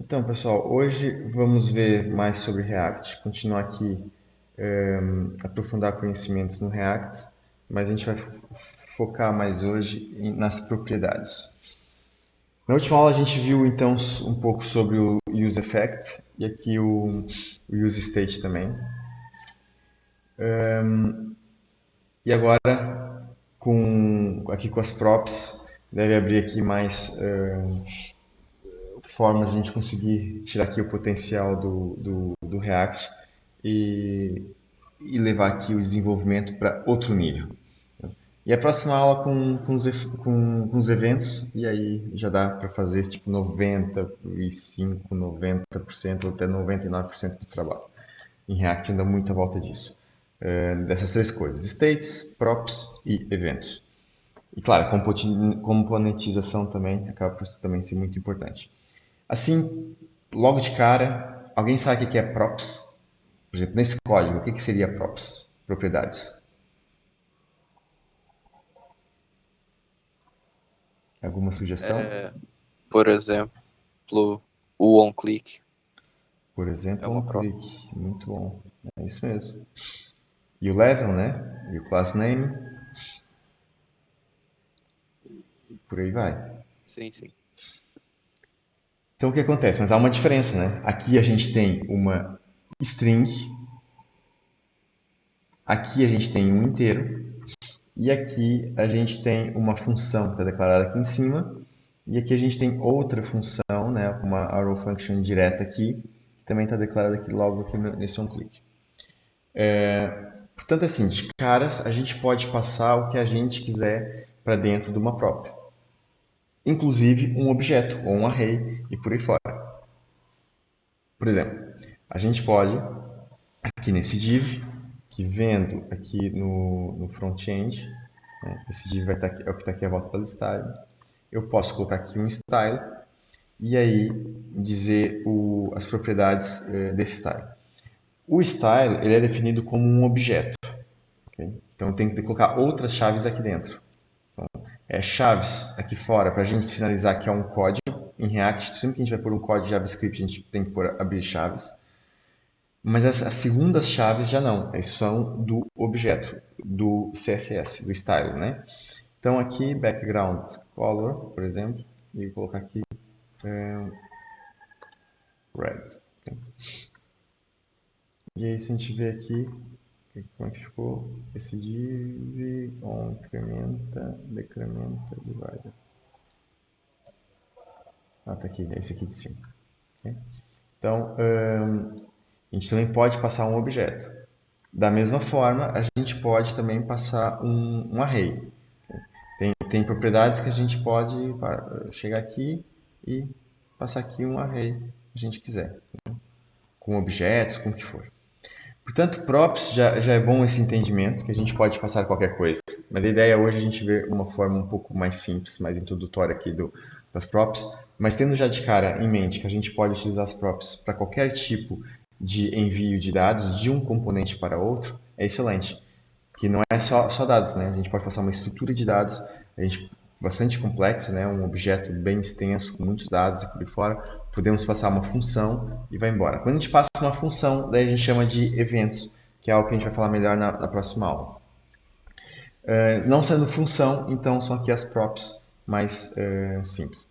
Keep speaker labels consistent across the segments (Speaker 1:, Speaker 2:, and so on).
Speaker 1: Então, pessoal, hoje vamos ver mais sobre React, continuar aqui, aprofundar conhecimentos no React, mas a gente vai focar mais hoje nas propriedades. Na última aula a gente viu então um pouco sobre o Use Effect e aqui o Use State também. E agora, aqui com as props, deve abrir aqui mais formas de a gente conseguir tirar aqui o potencial do React e, e levar aqui o desenvolvimento para outro nível. E a próxima aula com os eventos, e aí já dá para fazer tipo 95, 90% ou até 99% do trabalho. Em React anda muito à volta disso. Dessas três coisas: states, props e eventos. E claro, componentização também acaba por também ser muito importante. Assim, logo de cara, alguém sabe o que é props? Por exemplo, nesse código, o que seria props? Propriedades. Alguma sugestão?
Speaker 2: É, por exemplo, o onClick
Speaker 1: Por
Speaker 2: é
Speaker 1: exemplo,
Speaker 2: uma
Speaker 1: um
Speaker 2: prova.
Speaker 1: clique. Muito bom. É isso mesmo. E o level, né? E o class name, por aí vai.
Speaker 2: Sim, sim.
Speaker 1: Então o que acontece? Mas há uma diferença, né? Aqui a gente tem uma string, aqui a gente tem um inteiro, e aqui a gente tem uma função que está declarada aqui em cima, e aqui a gente tem outra função, né? Uma arrow function direta aqui, que também está declarada aqui logo aqui nesse onClick. Portanto, assim, de caras, a gente pode passar o que a gente quiser para dentro de uma prop. Inclusive um objeto ou um array e por aí fora. Por exemplo, a gente pode, aqui nesse div, que vendo aqui no front-end, né, esse div vai estar aqui, é o que está aqui à volta da listagem, eu posso colocar aqui um style e aí dizer as propriedades desse style. O style ele é definido como um objeto. Okay? Então eu tenho que colocar outras chaves aqui dentro. Chaves aqui fora para a gente sinalizar que é um código. Em React, sempre que a gente vai pôr um código JavaScript, a gente tem que abrir chaves. Mas as segundas chaves já não, elas são do objeto, do CSS, do style, né? Então aqui, background color, por exemplo, e vou colocar aqui red. E aí se a gente ver aqui, como é que ficou? Esse div, on, incrementa, decrementa, divider. Ah, tá aqui, é esse aqui de cima. Okay? Então, a gente também pode passar um objeto. Da mesma forma, a gente pode também passar um array. Tem propriedades que a gente pode chegar aqui e passar aqui um array, se a gente quiser, com objetos, com o que for. Portanto, props já é bom esse entendimento, que a gente pode passar qualquer coisa. Mas a ideia hoje é a gente ver uma forma um pouco mais simples, mais introdutória aqui das props. Mas tendo já de cara em mente que a gente pode utilizar as props para qualquer tipo de envio de dados de um componente para outro, é excelente. Que não é só dados, né? A gente pode passar uma estrutura de dados, a gente bastante complexa, né? Um objeto bem extenso com muitos dados e por aí fora. Podemos passar uma função e vai embora. Quando a gente passa uma função, daí a gente chama de eventos, que é algo que a gente vai falar melhor na próxima aula. Não sendo função, então são aqui as props mais simples.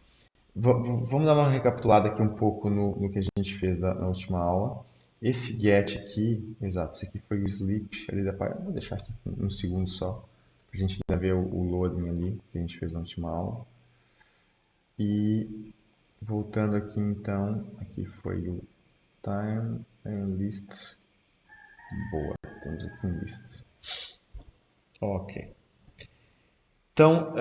Speaker 1: Vamos dar uma recapitulada aqui um pouco no que a gente fez na última aula. Esse get aqui, exato, esse aqui foi o sleep ali da parte. Vou deixar aqui um segundo só, para a gente ainda ver o loading ali que a gente fez na última aula. E voltando aqui então, aqui foi o time and list. Boa, temos aqui um list. Ok. Então,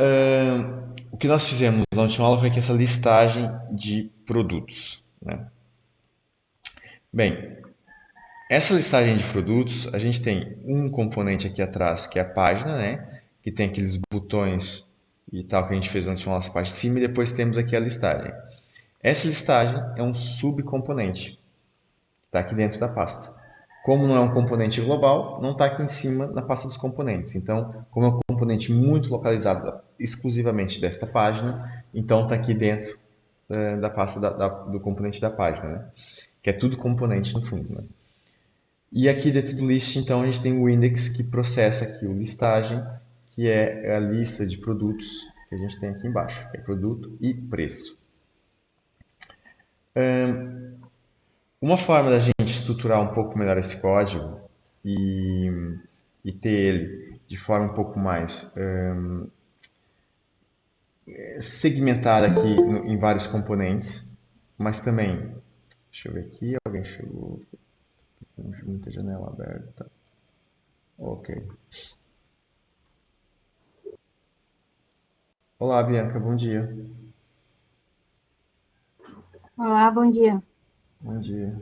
Speaker 1: o que nós fizemos na última aula foi que essa listagem de produtos, né? Bem, essa listagem de produtos, a gente tem um componente aqui atrás, que é a página, né? Que tem aqueles botões e tal que a gente fez antes na nossa parte de cima, e depois temos aqui a listagem. Essa listagem é um subcomponente, está aqui dentro da pasta. Como não é um componente global, não está aqui em cima na pasta dos componentes. Então, como é um componente muito localizado exclusivamente desta página, então está aqui dentro da pasta do componente da página, né? Que é tudo componente no fundo, né? E aqui dentro do list, então, a gente tem o index que processa aqui o listagem, que é a lista de produtos que a gente tem aqui embaixo, que é produto e preço. Uma forma da gente estruturar um pouco melhor esse código e ter ele de forma um pouco mais segmentada aqui em vários componentes, mas também, deixa eu ver aqui, alguém chegou, muita janela aberta, ok. Olá, Bianca, bom dia.
Speaker 3: Olá, bom dia.
Speaker 1: Bom dia.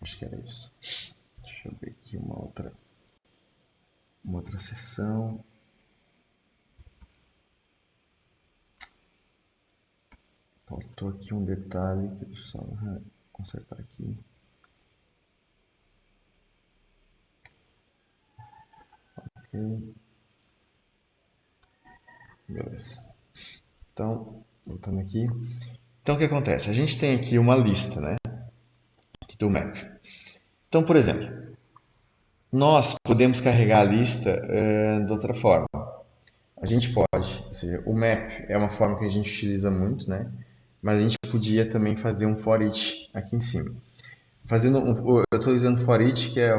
Speaker 1: Acho que era isso. Deixa eu ver aqui uma outra sessão. Faltou aqui um detalhe que deixa eu só consertar aqui. Ok. Beleza. Então, voltando aqui. Então, o que acontece? A gente tem aqui uma lista, né, do map. Então, por exemplo, nós podemos carregar a lista de outra forma. A gente pode, ou seja, o map é uma forma que a gente utiliza muito, né? Mas a gente podia também fazer um for each aqui em cima. Eu estou usando for each, que é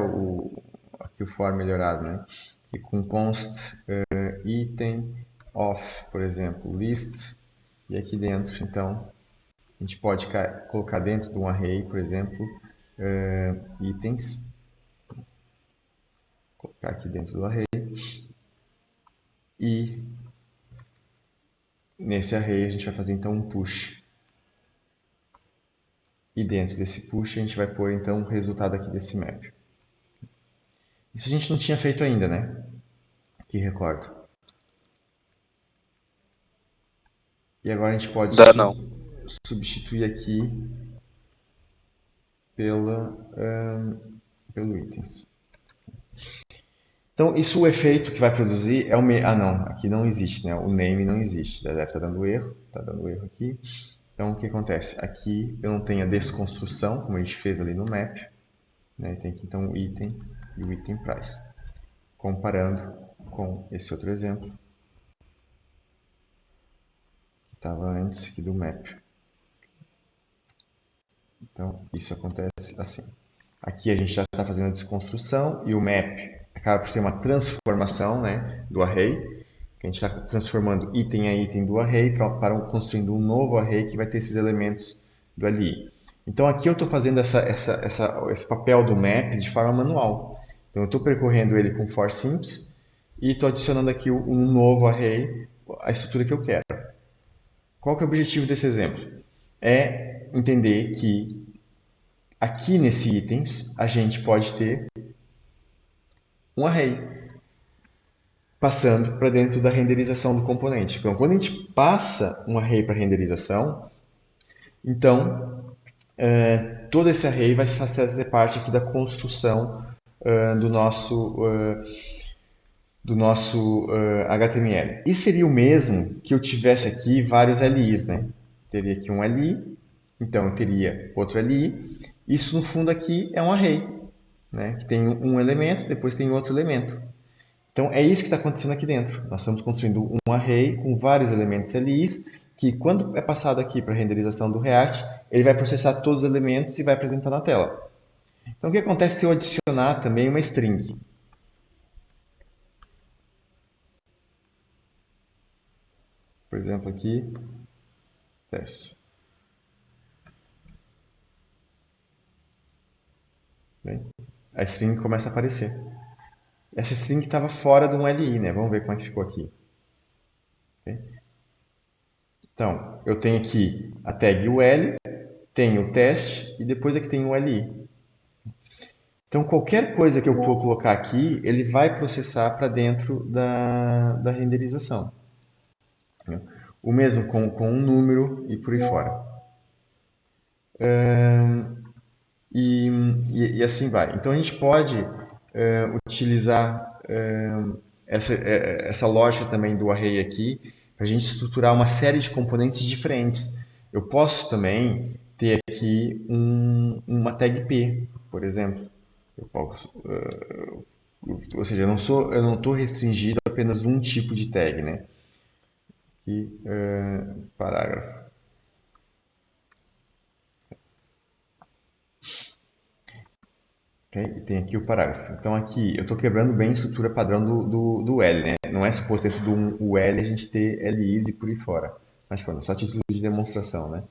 Speaker 1: aqui o for melhorado, né? E com const item of, por exemplo, list, e aqui dentro, então, a gente pode colocar dentro de um array, por exemplo, itens, colocar aqui dentro do array, e nesse array a gente vai fazer então um push. E dentro desse push a gente vai pôr então o resultado aqui desse map. Isso a gente não tinha feito ainda, né? Que recordo. E agora a gente pode
Speaker 2: Não.
Speaker 1: substituir aqui pelo itens. Então, isso o efeito que vai produzir é o... Ah, não, aqui não existe, né? O name não existe. Deve estar dando erro. Está dando erro aqui. Então, o que acontece? Aqui eu não tenho a desconstrução, como a gente fez ali no map. Né? Tem aqui, então, o item e o item price. Comparando com esse outro exemplo, que estava antes aqui do map. Então, isso acontece assim. Aqui a gente já está fazendo a desconstrução e o map acaba por ser uma transformação, né, do array, que a gente está transformando item a item do array para construindo um novo array que vai ter esses elementos do ali. Então aqui eu estou fazendo esse papel do map de forma manual. Então eu estou percorrendo ele com for simples e estou adicionando aqui um novo array, a estrutura que eu quero. Qual que é o objetivo desse exemplo? É entender que aqui nesse itens a gente pode ter um array passando para dentro da renderização do componente. Então, quando a gente passa um array para renderização, então todo esse array vai fazer parte aqui da construção do nosso HTML. E seria o mesmo que eu tivesse aqui vários LIs, né? Teria aqui um LI, então eu teria outro LI. Isso no fundo aqui é um array, né? Que tem um elemento, depois tem outro elemento. Então é isso que está acontecendo aqui dentro. Nós estamos construindo um array com vários elementos LIs, que quando é passado aqui para a renderização do React, ele vai processar todos os elementos e vai apresentar na tela. Então o que acontece se eu adicionar também uma string? Por exemplo aqui, teste. Bem, a string começa a aparecer. Essa string estava fora de um LI, né? Vamos ver como é que ficou aqui. Okay? Então, eu tenho aqui a tag UL, tenho o teste e depois aqui tem o LI. Então, qualquer coisa que eu for colocar aqui, ele vai processar para dentro da renderização. O mesmo com um número e por aí fora. E assim vai. Então, a gente pode utilizar essa lógica também do array aqui para a gente estruturar uma série de componentes diferentes. Eu posso também ter aqui uma tag P, por exemplo. Eu posso, ou seja, eu não estou restringido a apenas um tipo de tag, né? Aqui, parágrafo. Okay? E tem aqui o parágrafo. Então aqui eu estou quebrando bem a estrutura padrão do L, né? Não é suposto dentro do o L a gente ter L e por aí fora. Mas pronto, só título de demonstração, né?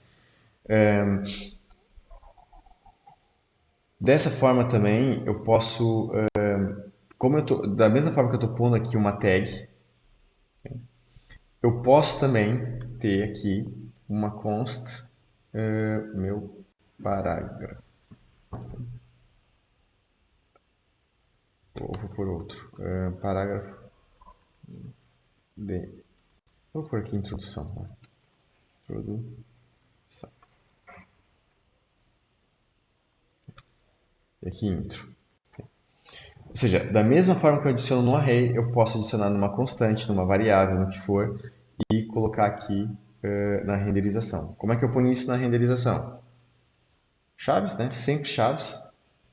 Speaker 1: Dessa forma também eu posso, da mesma forma que eu estou pondo aqui uma tag, eu posso também ter aqui uma const meu parágrafo. Ou vou por outro. Parágrafo de. Vou por aqui introdução. Né? Introdução. E aqui intro. Ou seja, da mesma forma que eu adiciono no array, eu posso adicionar numa constante, numa variável, no que for, e colocar aqui na renderização. Como é que eu ponho isso na renderização? Chaves, né? Sempre chaves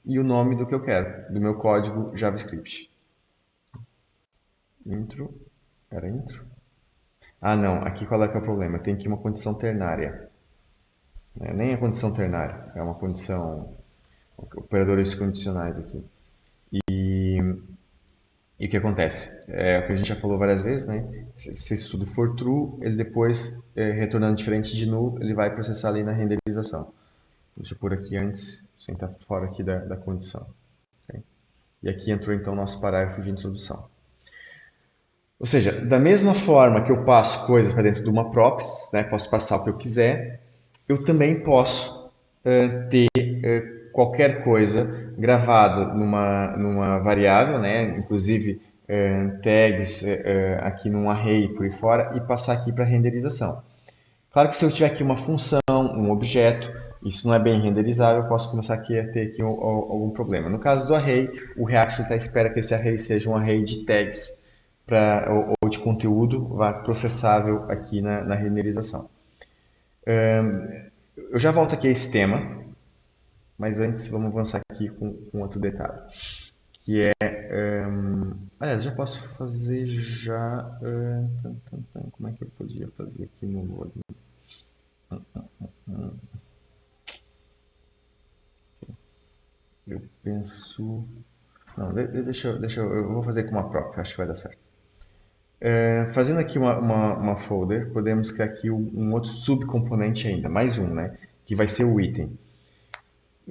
Speaker 1: e o nome do que eu quero, do meu código JavaScript. Intro. Era intro? Ah, não. Aqui qual é que é o problema? Tem aqui uma condição ternária. Nem a condição ternária. É uma condição... Operadores condicionais aqui. E o que acontece? É o que a gente já falou várias vezes, né? Se isso tudo for true, ele depois, retornando diferente de null, ele vai processar ali na renderização. Deixa eu pôr aqui antes, sem estar fora aqui da condição. Okay? E aqui entrou então o nosso parágrafo de introdução. Ou seja, da mesma forma que eu passo coisas para dentro de uma props, né? Posso passar o que eu quiser, eu também posso ter qualquer coisa gravado numa variável, né? Inclusive tags aqui num array por aí fora e passar aqui para renderização. Claro que se eu tiver aqui uma função, um objeto, isso não é bem renderizável, eu posso começar aqui a ter aqui algum problema. No caso do array, o React está espera que esse array seja um array de tags ou de conteúdo processável aqui na renderização. Eu já volto aqui a esse tema, mas antes vamos avançar aqui com outro detalhe, que é, aliás, já posso fazer já, como é que eu podia fazer aqui no login? Eu penso, não, eu vou fazer com uma própria, acho que vai dar certo. Fazendo aqui uma folder, podemos criar aqui um outro subcomponente ainda, mais um, né? Que vai ser o item.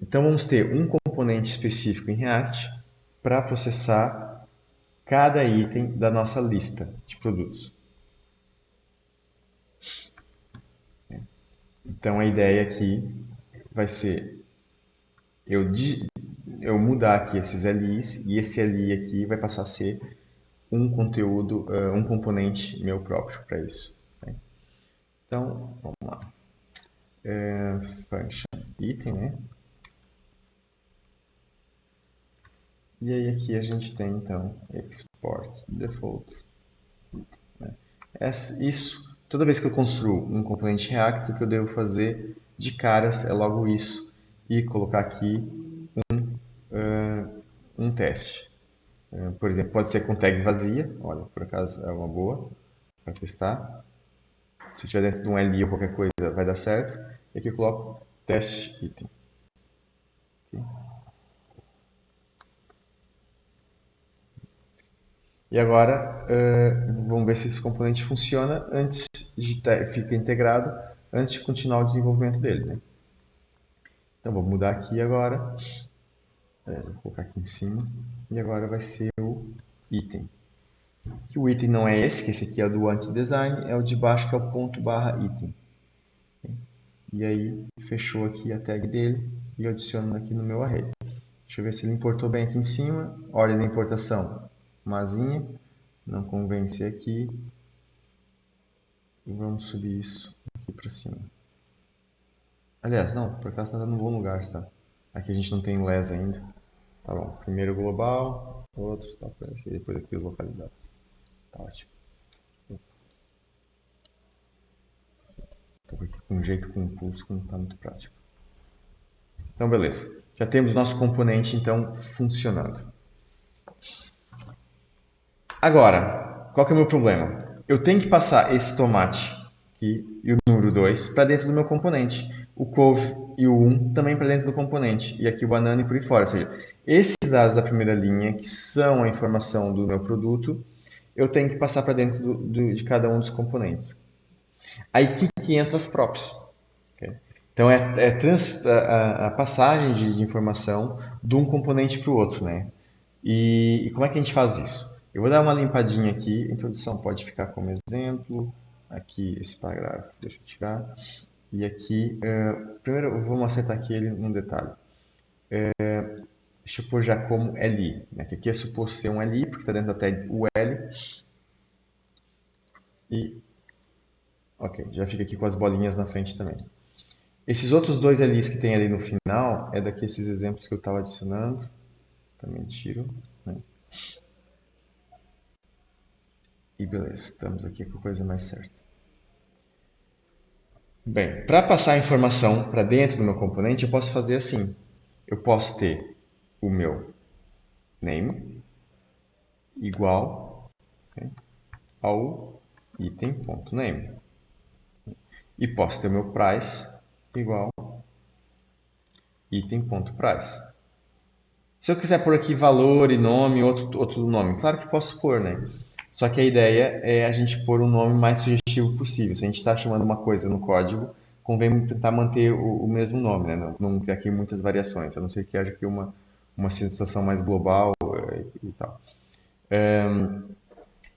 Speaker 1: Então vamos ter um componente específico em React para processar cada item da nossa lista de produtos. Então a ideia aqui vai ser eu mudar aqui esses LIs e esse LI aqui vai passar a ser um conteúdo, um componente meu próprio para isso. Né? Então, vamos lá. Function item, né? E aí aqui a gente tem então export default. Né? Isso, toda vez que eu construo um componente React, o que eu devo fazer de caras é logo isso e colocar aqui um teste. Por exemplo, pode ser com tag vazia, olha, por acaso é uma boa para testar. Se eu estiver dentro de um LI ou qualquer coisa, vai dar certo. E aqui eu coloco teste item. Okay. E agora, vamos ver se esse componente funciona antes de fica integrado antes de continuar o desenvolvimento dele. Né? Então, vou mudar aqui agora. Beleza, vou colocar aqui em cima. E agora vai ser o item. Que o item não é esse, que esse aqui é o do anti-design, é o de baixo que é o ponto barra item. E aí, fechou aqui a tag dele e eu adiciono aqui no meu array. Deixa eu ver se ele importou bem aqui em cima. Ordem da importação, mazinha. Não convence aqui. E vamos subir isso aqui para cima. Aliás, não, por acaso está no bom lugar, tá? Aqui a gente não tem les ainda. Tá bom, primeiro global, outros, tá, e depois aqui os localizados. Tá ótimo. um jeito com impulso que não está muito prático. Então, beleza. Já temos nosso componente, então, funcionando. Agora, qual que é o meu problema? Eu tenho que passar esse tomate aqui e o número 2 para dentro do meu componente. O couve e o 1 também para dentro do componente. E aqui o banana e por aí fora. Ou seja, esses dados da primeira linha, que são a informação do meu produto, eu tenho que passar para dentro de cada um dos componentes. Aí que entra as props. Okay? Então a passagem de informação de um componente para o outro, né? E como é que a gente faz isso? Eu vou dar uma limpadinha aqui. A introdução pode ficar como exemplo. Aqui esse parágrafo, deixa eu tirar. E aqui, primeiro vamos acertar aqui ele num detalhe. Deixa eu pôr já como LI, né? Que aqui é suposto ser um LI, porque está dentro da tag UL. E, ok, já fica aqui com as bolinhas na frente também. Esses outros dois LIs que tem ali no final, é daqui esses exemplos que eu estava adicionando. Também tiro, né? E beleza, estamos aqui com a coisa mais certa. Bem, para passar a informação para dentro do meu componente, eu posso fazer assim. Eu posso ter o meu name igual, né, ao item.name. E posso ter o meu price igual item.price. Se eu quiser pôr aqui valor e nome, outro nome, claro que posso pôr, né? Só que a ideia é a gente pôr um nome mais sugestivo possível. Se a gente está chamando uma coisa no código, convém tentar manter o mesmo nome, né? Não ter aqui muitas variações, a não ser que haja aqui uma sensação mais global e tal.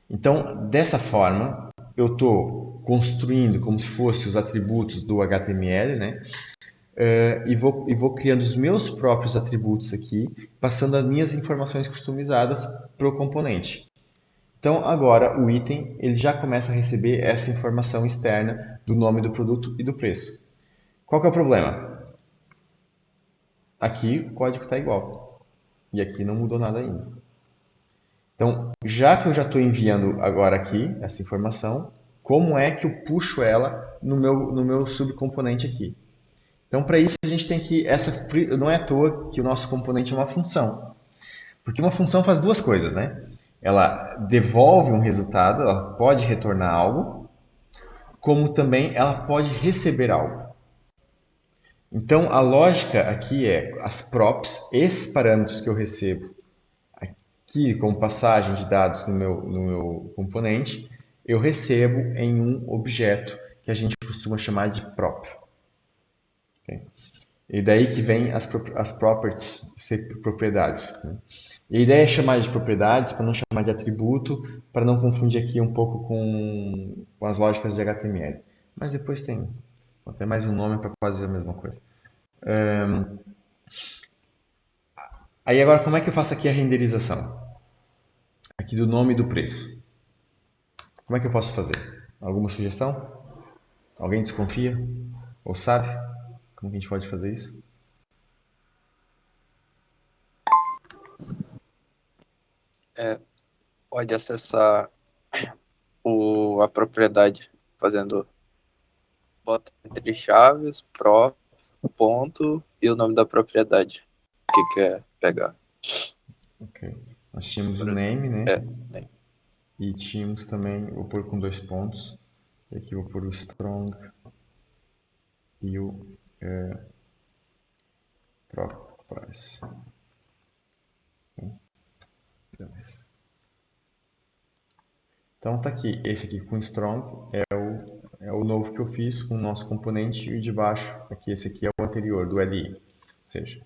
Speaker 1: Então, dessa forma, eu estou construindo como se fossem os atributos do HTML, né? E vou criando os meus próprios atributos aqui, passando as minhas informações customizadas para o componente. Então, agora o item ele já começa a receber essa informação externa do nome do produto e do preço. Qual que é o problema? Aqui o código está igual e aqui não mudou nada ainda. Então, já que eu já estou enviando agora aqui essa informação, como é que eu puxo ela no meu subcomponente aqui? Então, para isso, a gente tem que. Não é à toa que o nosso componente é uma função. Porque uma função faz duas coisas, né? Ela devolve um resultado, ela pode retornar algo, como também ela pode receber algo. Então, a lógica aqui é as props, esses parâmetros que eu recebo aqui como passagem de dados no meu componente, eu recebo em um objeto que a gente costuma chamar de prop. Okay? E daí que vem as properties ser propriedades. Né? E a ideia é chamar de propriedades para não chamar de atributo, para não confundir aqui um pouco com as lógicas de HTML. Mas depois tem até mais um nome para quase a mesma coisa. Aí agora como é que eu faço aqui a renderização? Aqui do nome e do preço. Como é que eu posso fazer? Alguma sugestão? Alguém desconfia? Ou sabe? Como que a gente pode fazer isso?
Speaker 2: Pode acessar a propriedade fazendo bota entre chaves, pro, ponto e o nome da propriedade que quer pegar.
Speaker 1: Ok. Nós tínhamos o
Speaker 2: Por exemplo,
Speaker 1: name, né?
Speaker 2: name.
Speaker 1: E tínhamos também, vou pôr com 2 pontos. E aqui vou pôr o strong e o price. Beleza. Então tá aqui, esse aqui com strong é o novo que eu fiz com o nosso componente e o de baixo, aqui esse aqui é o anterior, do LI. Ou seja,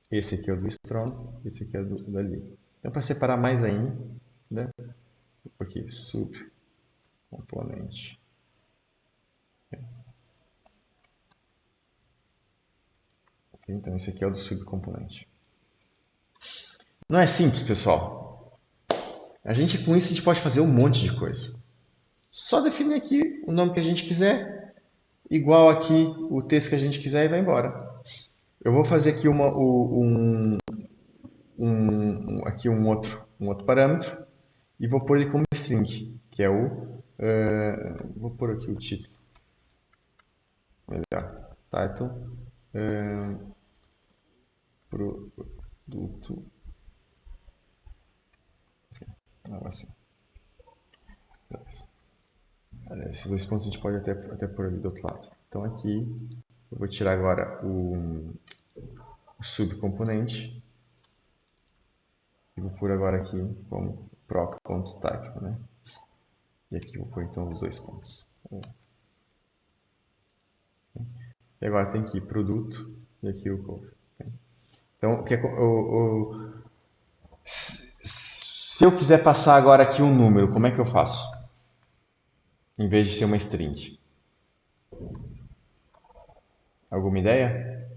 Speaker 1: esse aqui é o do strong, esse aqui é do LI. Então para separar mais ainda, né? Aqui, subcomponente. Então esse aqui é o do subcomponente. Não é simples, pessoal. Com isso a gente pode fazer um monte de coisa. Só definir aqui o nome que a gente quiser, igual aqui o texto que a gente quiser e vai embora. Eu vou fazer aqui um outro parâmetro e vou pôr ele como string, que é vou pôr aqui o título. melhor. Title, produto, não, assim. Beleza. Esses dois pontos a gente pode até pôr ali do outro lado. Então aqui, eu vou tirar agora o subcomponente e vou pôr agora aqui como prop.title, né? E aqui eu vou pôr então os dois pontos. E agora tem aqui produto e aqui o cover. Então, se eu quiser passar agora aqui um número, como é que eu faço? Em vez de ser uma string. Alguma ideia?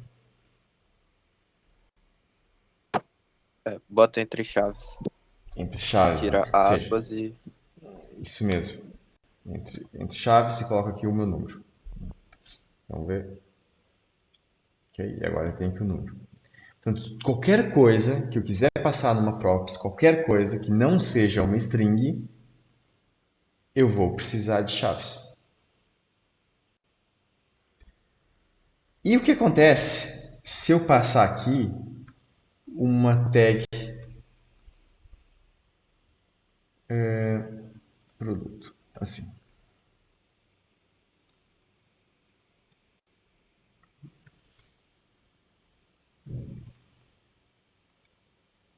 Speaker 2: Bota entre chaves.
Speaker 1: Entre chaves,
Speaker 2: Tira
Speaker 1: né? Ou seja,
Speaker 2: aspas e.
Speaker 1: isso mesmo. Entre chaves e coloco aqui o meu número. Vamos ver. Ok, e agora tem aqui o número. Então, qualquer coisa que eu quiser passar numa props, qualquer coisa que não seja uma string, eu vou precisar de chaves. E o que acontece se eu passar aqui uma tag produto, assim?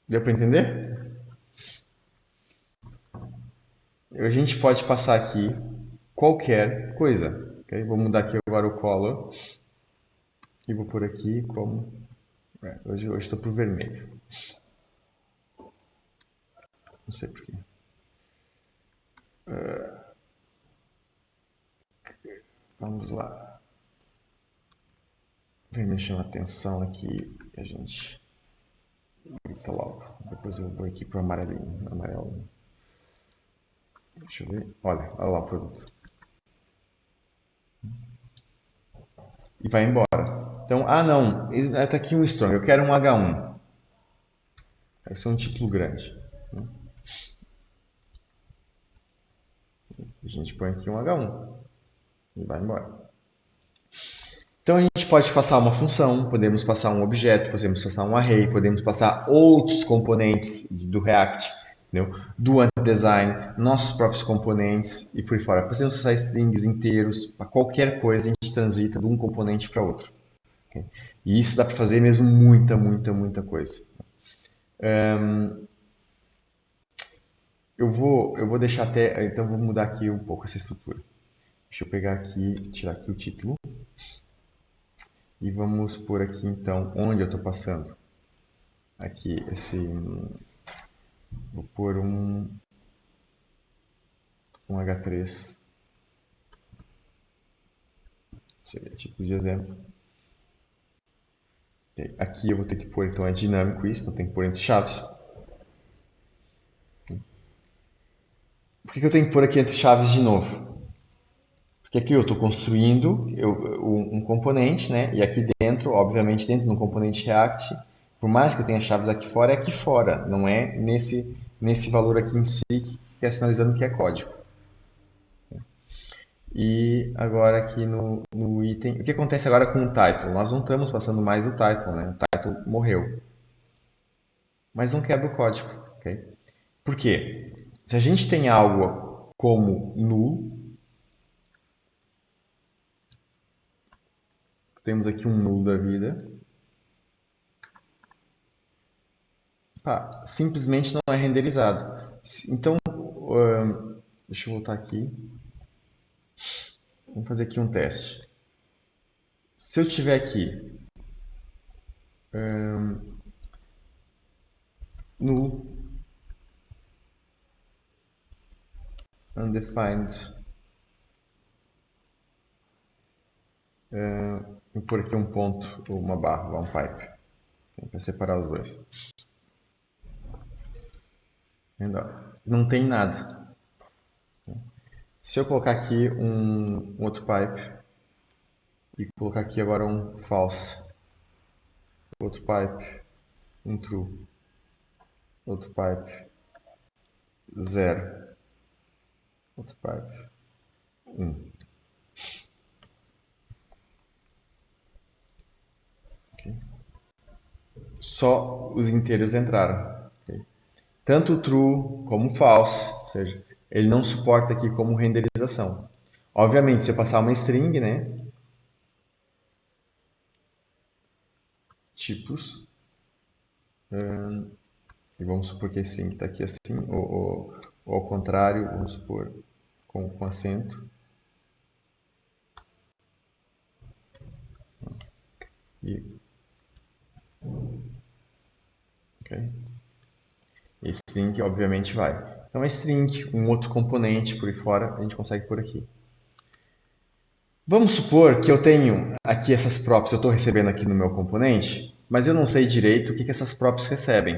Speaker 1: Deu para entender? A gente pode passar aqui qualquer coisa. Okay? Vou mudar aqui agora o color e vou por aqui como... hoje estou para o vermelho. Não sei porquê. Vamos lá. Vem me chamar a atenção aqui. A gente grita logo. Depois eu vou aqui para o amarelinho. Amarelo. Deixa eu ver. Olha lá o produto. E vai embora. Então, não. Está aqui um strong. Eu quero um H1. Deve ser um título grande. A gente põe aqui um H1 e vai embora. Então a gente pode passar uma função, podemos passar um objeto, podemos passar um array, podemos passar outros componentes do React, entendeu? Do anti-design, nossos próprios componentes e por aí fora. Podemos passar strings inteiros, para qualquer coisa a gente transita de um componente para outro. Okay? E isso dá para fazer mesmo muita coisa. Eu vou deixar até. Então vou mudar aqui um pouco essa estrutura. Deixa eu pegar aqui, tirar aqui o título. E vamos por aqui então onde eu estou passando. Aqui, vou pôr um H3. Seria tipo de exemplo. Aqui eu vou ter que pôr, então é dinâmico isso, então tem que pôr entre chaves. Por que eu tenho que pôr aqui entre chaves de novo? Porque aqui eu estou construindo um componente, né? E aqui dentro, obviamente dentro do componente React, por mais que eu tenha chaves aqui fora, é aqui fora, não é nesse valor aqui em si que é sinalizando que é código. E agora aqui no item, o que acontece agora com o title? Nós não estamos passando mais o title, né? O title morreu. Mas não quebra o código, ok? Por quê? Se a gente tem algo como null, temos aqui um null da vida, simplesmente não é renderizado. Então, deixa eu voltar aqui. Vamos fazer aqui um teste. Se eu tiver aqui null undefined, vou pôr aqui um ponto ou uma barra, um pipe, para separar os dois. Não tem nada. Se eu colocar aqui um outro pipe e colocar aqui agora um false, outro pipe, um true, outro pipe, 0, outro pipe, 1. só os inteiros entraram. Ok? Tanto true como false, ou seja, ele não suporta aqui como renderização. Obviamente, se eu passar uma string, né? Tipos. E vamos supor que a string está aqui assim, ou ao contrário, vamos supor com acento. E, ok? E string, obviamente, vai. Então, a string, um outro componente por aí fora, a gente consegue por aqui. Vamos supor que eu tenho aqui essas props, eu estou recebendo aqui no meu componente, mas eu não sei direito o que essas props recebem.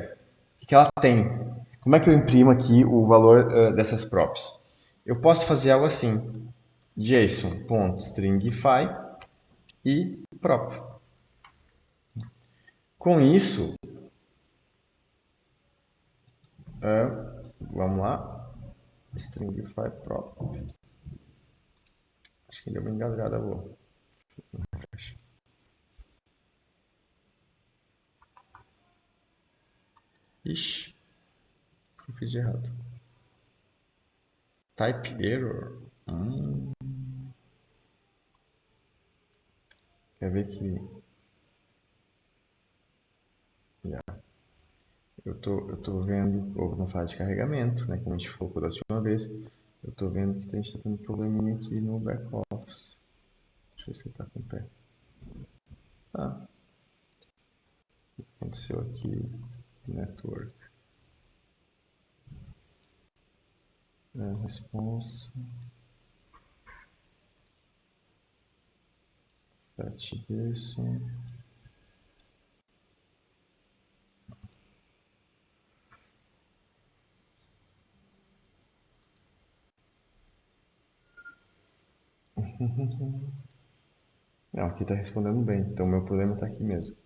Speaker 1: O que ela tem? Como é que eu imprimo aqui o valor dessas props? Eu posso fazer algo assim, json.stringify e prop. Com isso, vamos lá, stringify prop. Acho que deu uma engasgada boa. Ixi, o que eu fiz de errado? Type error. Quer ver que eu tô vendo, ou na fase de carregamento, né, como a gente falou da última vez, eu tô vendo que a gente está tendo um probleminha aqui no back-office. Deixa eu ver se ele está com o pé. Tá. O que aconteceu aqui? Network. Response. Fetch JSON. Não, aqui está respondendo bem, então o meu problema está aqui mesmo.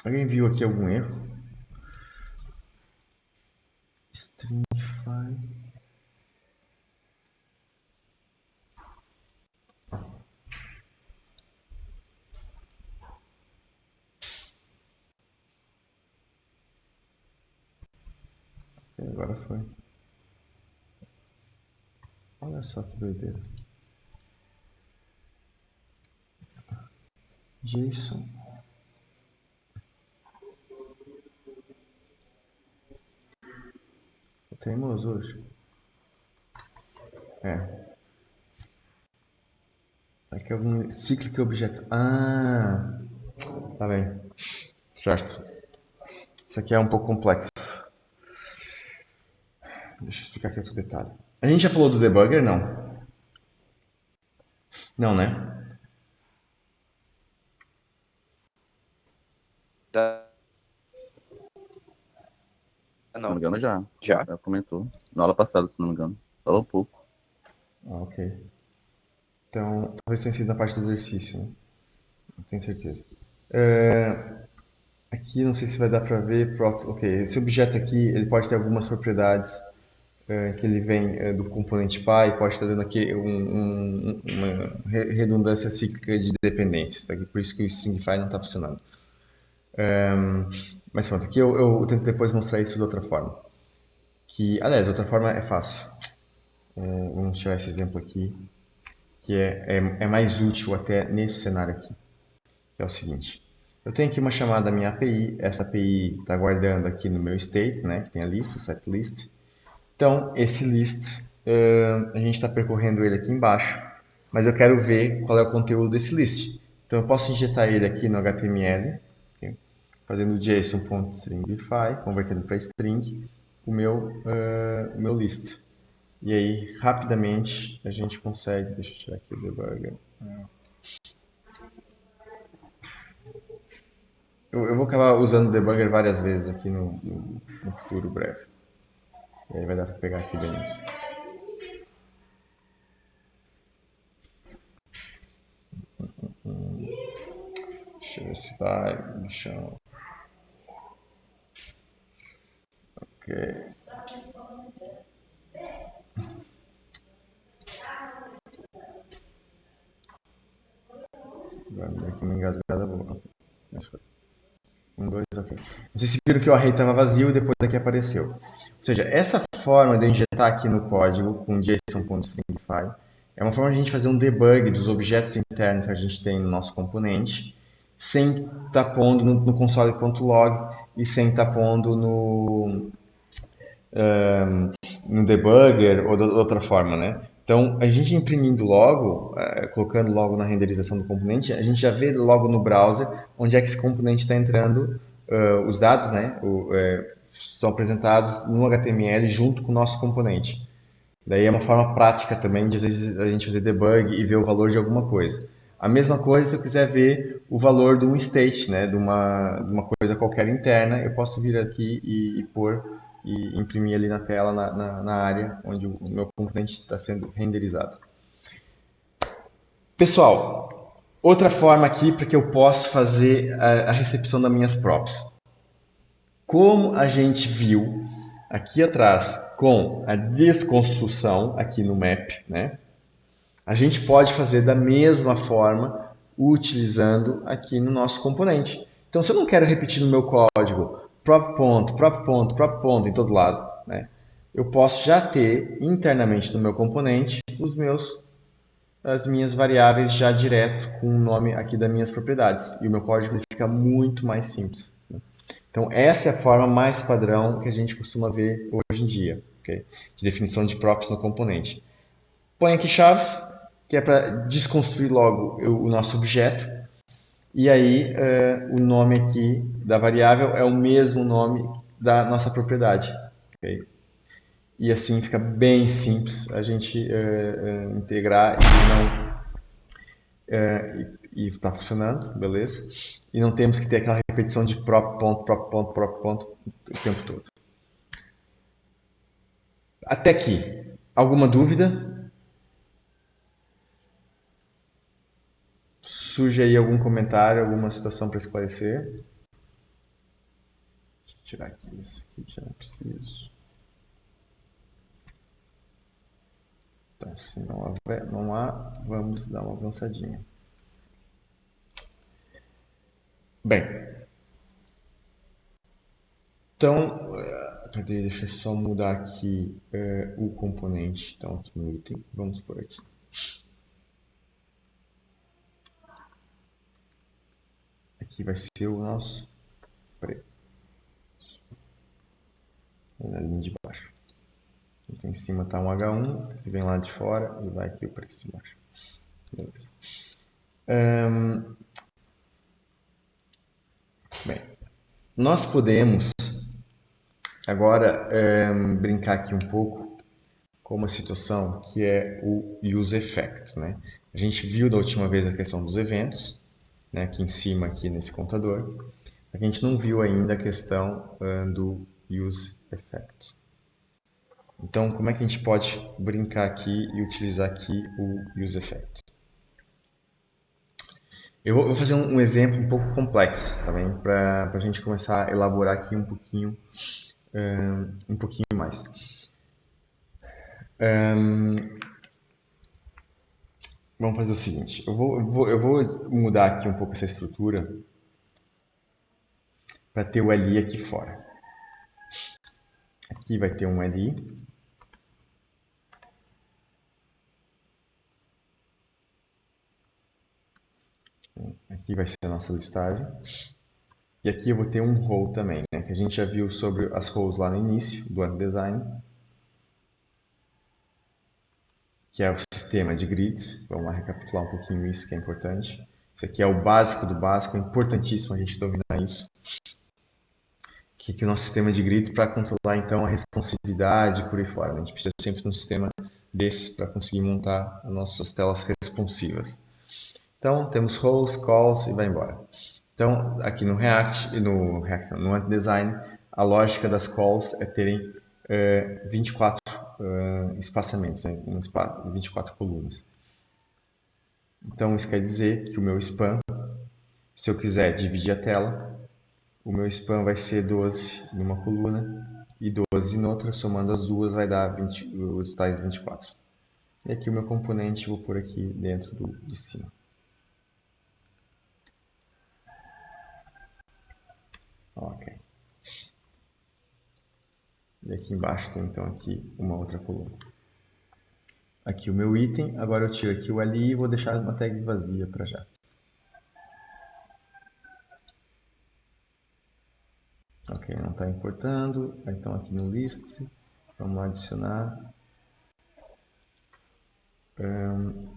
Speaker 1: Alguém viu aqui algum erro? Stringify. Agora foi. Olha só que doideira. JSON. Tô teimoso hoje. Aqui é algum cyclic objeto. Ah, tá bem. Certo. Isso aqui é um pouco complexo. Deixa eu explicar aqui outro detalhe. A gente já falou do debugger? Não. Não, né?
Speaker 2: Da...
Speaker 4: Se não
Speaker 2: Não.
Speaker 4: me engano, já.
Speaker 2: Já?
Speaker 4: Já comentou. Na aula passada, se não me engano. Falou um pouco.
Speaker 1: Ah, ok. Então, talvez tenha sido na parte do exercício, né? Não tenho certeza. Aqui, não sei se vai dar para ver. Ok, esse objeto aqui, ele pode ter algumas propriedades que ele vem do componente pai, pode estar dando aqui uma redundância cíclica de dependências, tá? Por isso que o stringify não está funcionando. Mas pronto, aqui eu tento depois mostrar isso de outra forma. Aliás, outra forma é fácil. Vamos tirar esse exemplo aqui, que é mais útil até nesse cenário aqui. Que é o seguinte. Eu tenho aqui uma chamada minha API, essa API está guardando aqui no meu state, né, que tem a lista, set list. Então, esse list, a gente está percorrendo ele aqui embaixo, mas eu quero ver qual é o conteúdo desse list. Então, eu posso injetar ele aqui no HTML, ok? Fazendo json.stringify, convertendo para string, o meu list. E aí, rapidamente, a gente consegue... Deixa eu tirar aqui o debugger. Eu vou acabar usando o debugger várias vezes aqui no futuro breve. E aí vai dar para pegar aqui bem isso. Deixa eu ver se vai no chão. Ok. Vai me dar aqui uma engasgada boa. 2, ok. Vocês viram que o array estava vazio e depois aqui apareceu. Ou seja, essa forma de injetar aqui no código com JSON.stringify é uma forma de a gente fazer um debug dos objetos internos que a gente tem no nosso componente, sem estar pondo no console.log e sem estar pondo no debugger ou de outra forma, né? Então, a gente imprimindo logo, colocando logo na renderização do componente, a gente já vê logo no browser onde é que esse componente está entrando, os dados, né, são apresentados no HTML junto com o nosso componente. Daí é uma forma prática também de às vezes a gente fazer debug e ver o valor de alguma coisa. A mesma coisa se eu quiser ver o valor de um state, né, de uma coisa qualquer interna, eu posso vir aqui e pôr e imprimir ali na tela, na área onde o meu componente está sendo renderizado. Pessoal, outra forma aqui para que eu possa fazer a recepção das minhas props. Como a gente viu aqui atrás com a desconstrução aqui no map, né? A gente pode fazer da mesma forma utilizando aqui no nosso componente. Então, se eu não quero repetir no meu código prop ponto em todo lado, né? Eu posso já ter internamente no meu componente as minhas variáveis já direto com o nome aqui das minhas propriedades. E o meu código fica muito mais simples. Então, essa é a forma mais padrão que a gente costuma ver hoje em dia, okay? De definição de props no componente. Põe aqui chaves, que é para desconstruir logo o nosso objeto. E aí, o nome aqui da variável é o mesmo nome da nossa propriedade. Okay? E assim fica bem simples a gente integrar e está funcionando, beleza? E não temos que ter aquela repetição de prop ponto o tempo todo. Até aqui, alguma dúvida? Surge aí algum comentário, alguma situação para esclarecer? Deixa eu tirar aqui isso aqui, já não preciso. Então, se não há, vamos dar uma avançadinha. Bem, então, cadê? Deixa eu só mudar aqui o componente. Então, aqui no item, vamos por aqui. Aqui vai ser o nosso preço. Na linha de baixo. Então, em cima está um H1, que vem lá de fora e vai aqui o preço embaixo. Beleza. Bem, nós podemos agora brincar aqui um pouco com uma situação que é o use effect, né? A gente viu da última vez a questão dos eventos, né, aqui em cima, aqui nesse contador. A gente não viu ainda a questão do use effect. Então, como é que a gente pode brincar aqui e utilizar aqui o use effect? Eu vou fazer um exemplo um pouco complexo também, para a gente começar a elaborar aqui um pouquinho mais. Vamos fazer o seguinte, eu vou mudar aqui um pouco essa estrutura para ter o li aqui fora. Aqui vai ter um li. Aqui vai ser a nossa listagem. E aqui eu vou ter um row também, né? Que a gente já viu sobre as rows lá no início do design, que é o sistema de grids. Vamos lá recapitular um pouquinho isso que é importante. Isso aqui é o básico do básico, é importantíssimo a gente dominar isso. Que é o nosso sistema de grid para controlar então a responsividade por aí fora. A gente precisa sempre de um sistema desses para conseguir montar as nossas telas responsivas. Então, temos rows, calls e vai embora. Então, aqui no React, no Anti-Design, a lógica das calls é terem 24 espaçamentos, né? 24 colunas. Então, isso quer dizer que o meu span, se eu quiser dividir a tela, o meu span vai ser 12 numa coluna e 12 em outra, somando as duas vai dar os tais 24. E aqui o meu componente eu vou pôr aqui dentro de cima. Ok. E aqui embaixo tem então aqui uma outra coluna. Aqui o meu item, agora eu tiro aqui o LI e vou deixar uma tag vazia para já. Ok, não está importando. Então aqui no list, vamos adicionar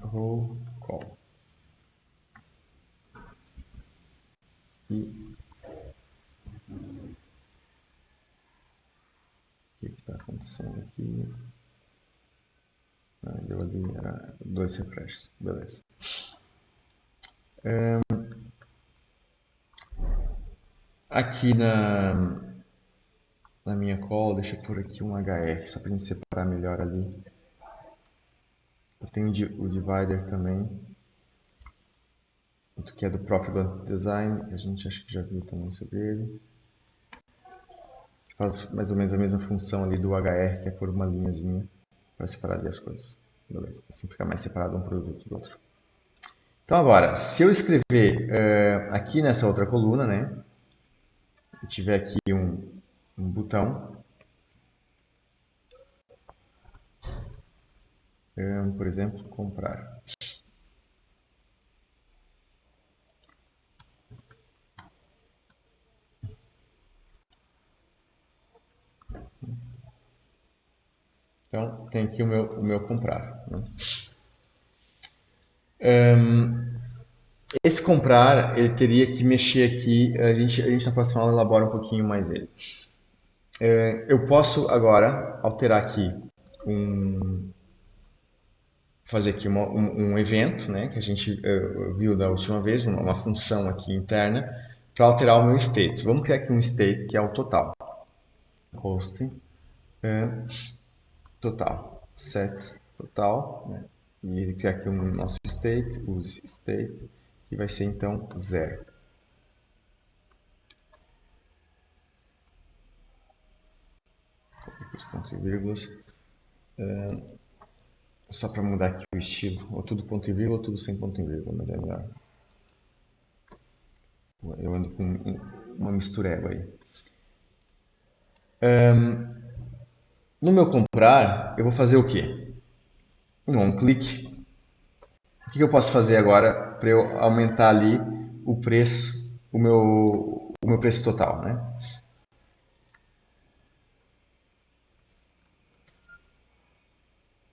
Speaker 1: roll call. E o que está acontecendo aqui? Deu ali 2 refreshes. Beleza. Aqui na minha call, deixa eu pôr aqui um hr, só para a gente separar melhor ali. Eu tenho o divider também, que é do próprio design, que a gente acho que já viu também sobre ele. Faz mais ou menos a mesma função ali do hr, que é por uma linhazinha para separar ali as coisas. Beleza, assim fica mais separado um produto do outro. Então agora, se eu escrever aqui nessa outra coluna, né, eu tiver aqui um botão, por exemplo, comprar. Então, tem aqui o meu comprar. Né? Esse comprar, ele teria que mexer aqui, a gente na próxima aula elabora um pouquinho mais ele. Eu posso agora alterar aqui, fazer aqui um evento, né, que a gente viu da última vez, uma função aqui interna, para alterar o meu state. Vamos criar aqui um state que é o total. Host total, set total, né? E criar aqui o nosso state, use state, que vai ser então 0. Os pontos e vírgulas. Só para mudar aqui o estilo, ou tudo ponto e vírgula ou tudo sem ponto e vírgula, mas é melhor. Eu ando com uma mistureba aí. No meu comprar, eu vou fazer o quê? Um clique. O que eu posso fazer agora para eu aumentar ali o preço, o meu preço total, né?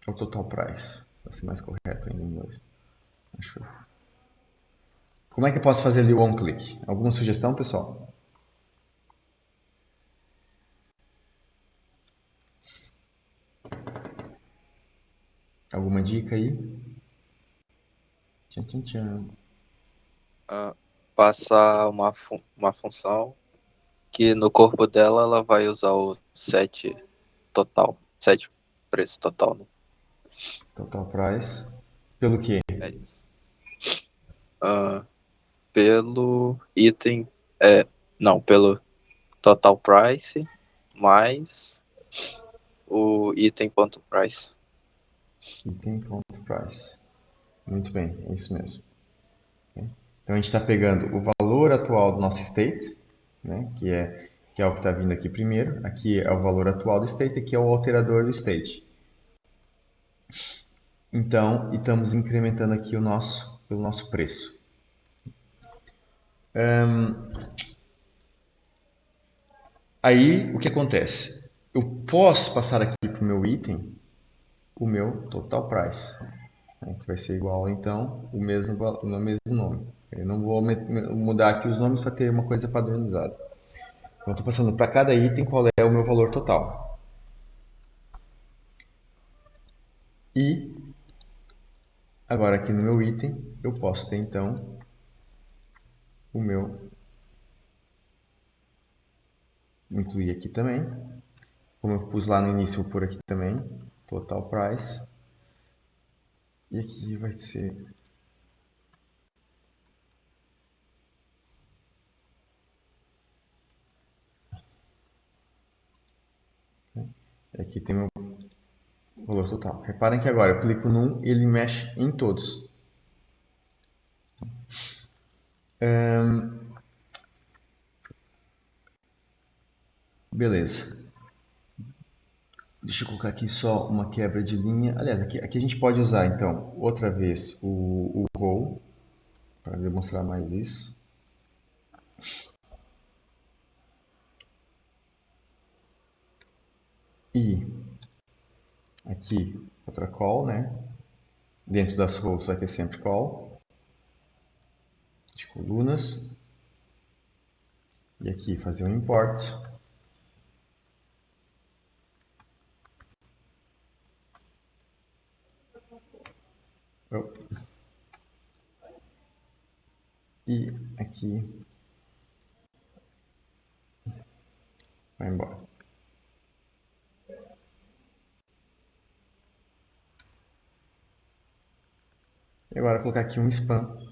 Speaker 1: O total price, para ser mais correto ainda em inglês. Acho. Como é que eu posso fazer ali o one click? Alguma sugestão, pessoal? Alguma dica aí? Tchan, tchan, tchan.
Speaker 2: Passar uma função que no corpo dela ela vai usar o set total, set preço total, né?
Speaker 1: Total price. Pelo quê?
Speaker 2: É isso. Pelo item, não, pelo total price mais o item.price.
Speaker 1: Item.price. Muito bem, é isso mesmo. Então a gente está pegando o valor atual do nosso state, né, que é o que está vindo aqui primeiro. Aqui é o valor atual do state, aqui é o alterador do state. Então, e estamos incrementando aqui pelo nosso preço. Aí, o que acontece? Eu posso passar aqui para o meu item o meu total price, né, que vai ser igual, então, o mesmo nome. Eu não vou mudar aqui os nomes para ter uma coisa padronizada. Então, estou passando para cada item qual é o meu valor total. E agora aqui no meu item, eu posso ter então o meu, incluir aqui também. Como eu pus lá no início, eu vou pôr aqui também, total price. E aqui vai ser aqui tem o meu valor total. Reparem que agora eu clico num e ele mexe em todos. Beleza. Deixa eu colocar aqui só uma quebra de linha. Aliás, aqui a gente pode usar, então, outra vez o row, para demonstrar mais isso. E aqui, outra call, né? Dentro das rows vai ter sempre call de colunas. E aqui fazer um import. E aqui vai embora. E agora vou colocar aqui um spam.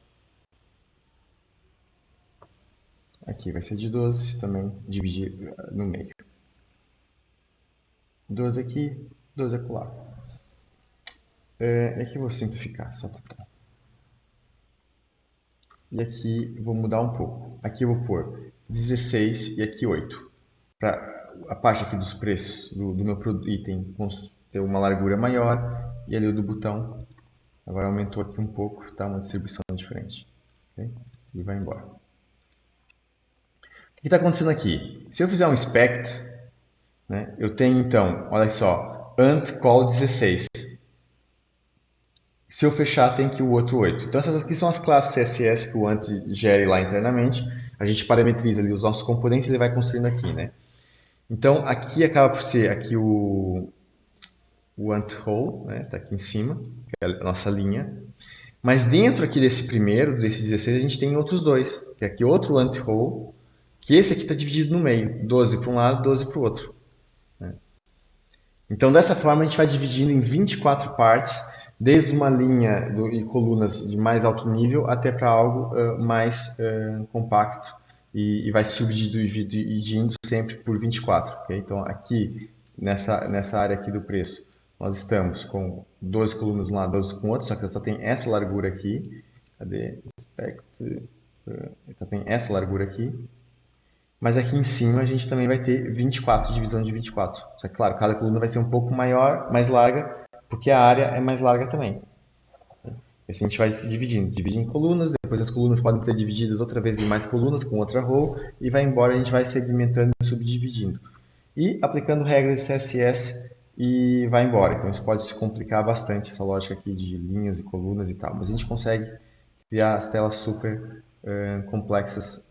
Speaker 1: Aqui vai ser de 12, também dividir no meio. 12 aqui, 12 acolá. Aqui eu vou simplificar, só total. E aqui vou mudar um pouco. Aqui eu vou pôr 16 e aqui 8. Para a parte aqui dos preços do meu item ter uma largura maior. E ali o do botão agora aumentou aqui um pouco, tá? Uma distribuição diferente. Okay? E vai embora. O que está acontecendo aqui? Se eu fizer um inspect, né, eu tenho então, olha só, ant call 16. Se eu fechar, tem que o outro 8. Então essas aqui são as classes CSS que o ant gere lá internamente. A gente parametriza ali os nossos componentes e ele vai construindo aqui, né? Então aqui acaba por ser aqui o ant row, né? Tá aqui em cima, que é a nossa linha. Mas dentro aqui desse primeiro, desse 16, a gente tem outros dois, que é aqui outro ant row, que esse aqui está dividido no meio, 12 para um lado, 12 para o outro. Né? Então dessa forma a gente vai dividindo em 24 partes, desde uma linha e colunas de mais alto nível até para algo mais compacto e vai subdividindo sempre por 24. Okay? Então aqui nessa área aqui do preço nós estamos com 12 colunas de um lado, 12 com o outro, só que só tem essa largura aqui. Cadê? Só tem essa largura aqui. Mas aqui em cima a gente também vai ter 24, divisão de 24. Só que, claro, cada coluna vai ser um pouco maior, mais larga, porque a área é mais larga também. Assim a gente vai se dividindo, divide em colunas, depois as colunas podem ser divididas outra vez em mais colunas com outra row, e vai embora, a gente vai segmentando e subdividindo. E aplicando regras de CSS e vai embora. Então isso pode se complicar bastante, essa lógica aqui de linhas e colunas e tal. Mas a gente consegue criar as telas super complexas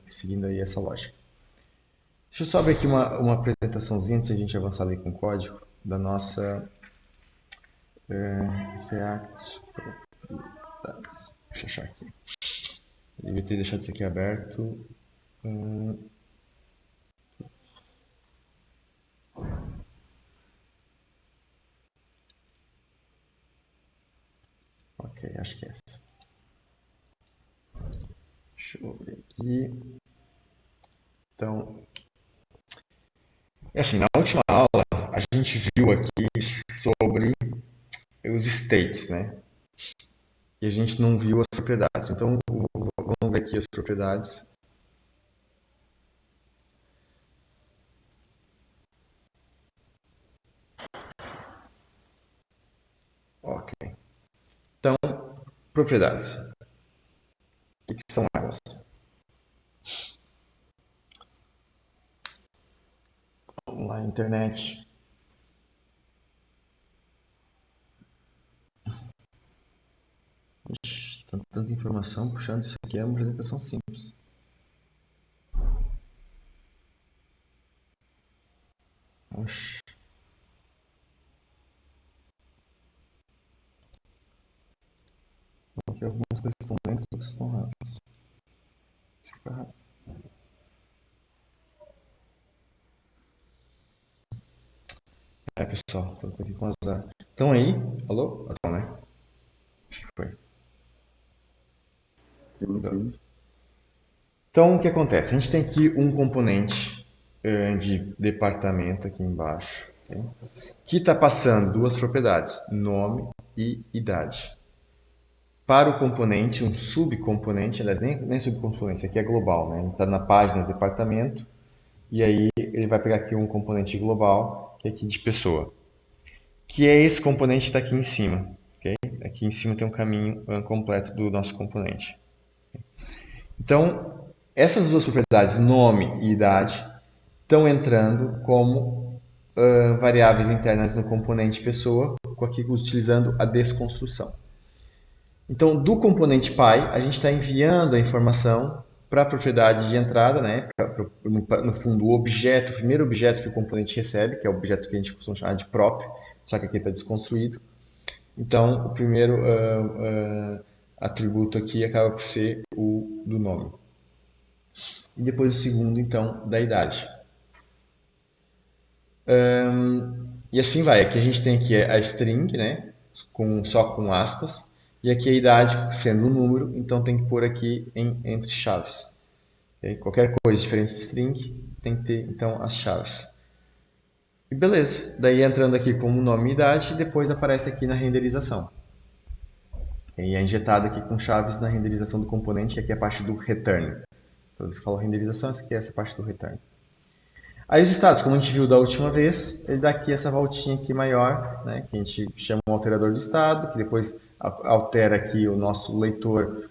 Speaker 1: seguindo aí essa lógica. Deixa eu só abrir aqui uma apresentaçãozinha antes de a gente avançar ali com o código da nossa React propriedades. Deixa eu achar aqui. Eu devia ter deixado isso aqui aberto. Ok, acho que é essa. Deixa eu abrir aqui. Então, assim, na última aula a gente viu aqui sobre os states, né? E a gente não viu as propriedades. Então, vamos ver aqui as propriedades. Ok. Então, propriedades. O que são elas? Vamos lá, internet. Ixi, tanta informação puxando, isso aqui é uma apresentação simples. Oxi. Aqui algumas coisas estão lentas, outras estão rápidas. Isso aqui tá rápido. Pessoal, estou aqui com azar. Estão aí? Alô? Estão, né? Acho que foi.
Speaker 4: Sim.
Speaker 1: Então, o que acontece? A gente tem aqui um componente de departamento aqui embaixo, okay? Que está passando duas propriedades, nome e idade. Para o componente, um subcomponente, aliás, nem subcomponente, isso aqui é global, né? A gente está na página departamento e aí ele vai pegar aqui um componente global, que é aqui de pessoa, que é esse componente que está aqui em cima. Okay? Aqui em cima tem um caminho completo do nosso componente. Então, essas duas propriedades, nome e idade, estão entrando como variáveis internas no componente pessoa, aqui utilizando a desconstrução. Então, do componente pai, a gente está enviando a informação para a propriedade de entrada, né? No fundo, o objeto, o primeiro objeto que o componente recebe, que é o objeto que a gente costuma chamar de prop, só que aqui está desconstruído. Então, o primeiro atributo aqui acaba por ser o do nome. E depois o segundo, então, da idade. E assim vai. Aqui a gente tem aqui a string, né? Só com aspas. E aqui a idade sendo um número, então tem que pôr aqui entre chaves. Okay? Qualquer coisa diferente de string tem que ter, então, as chaves. E beleza. Daí entrando aqui como nome e idade, depois aparece aqui na renderização. E é injetado aqui com chaves na renderização do componente, que aqui é a parte do return. Quando eles falam renderização, essa aqui é essa parte do return. Aí os estados, como a gente viu da última vez, ele dá aqui essa voltinha aqui maior, né, que a gente chama um alterador de estado, que depois altera aqui o nosso leitor,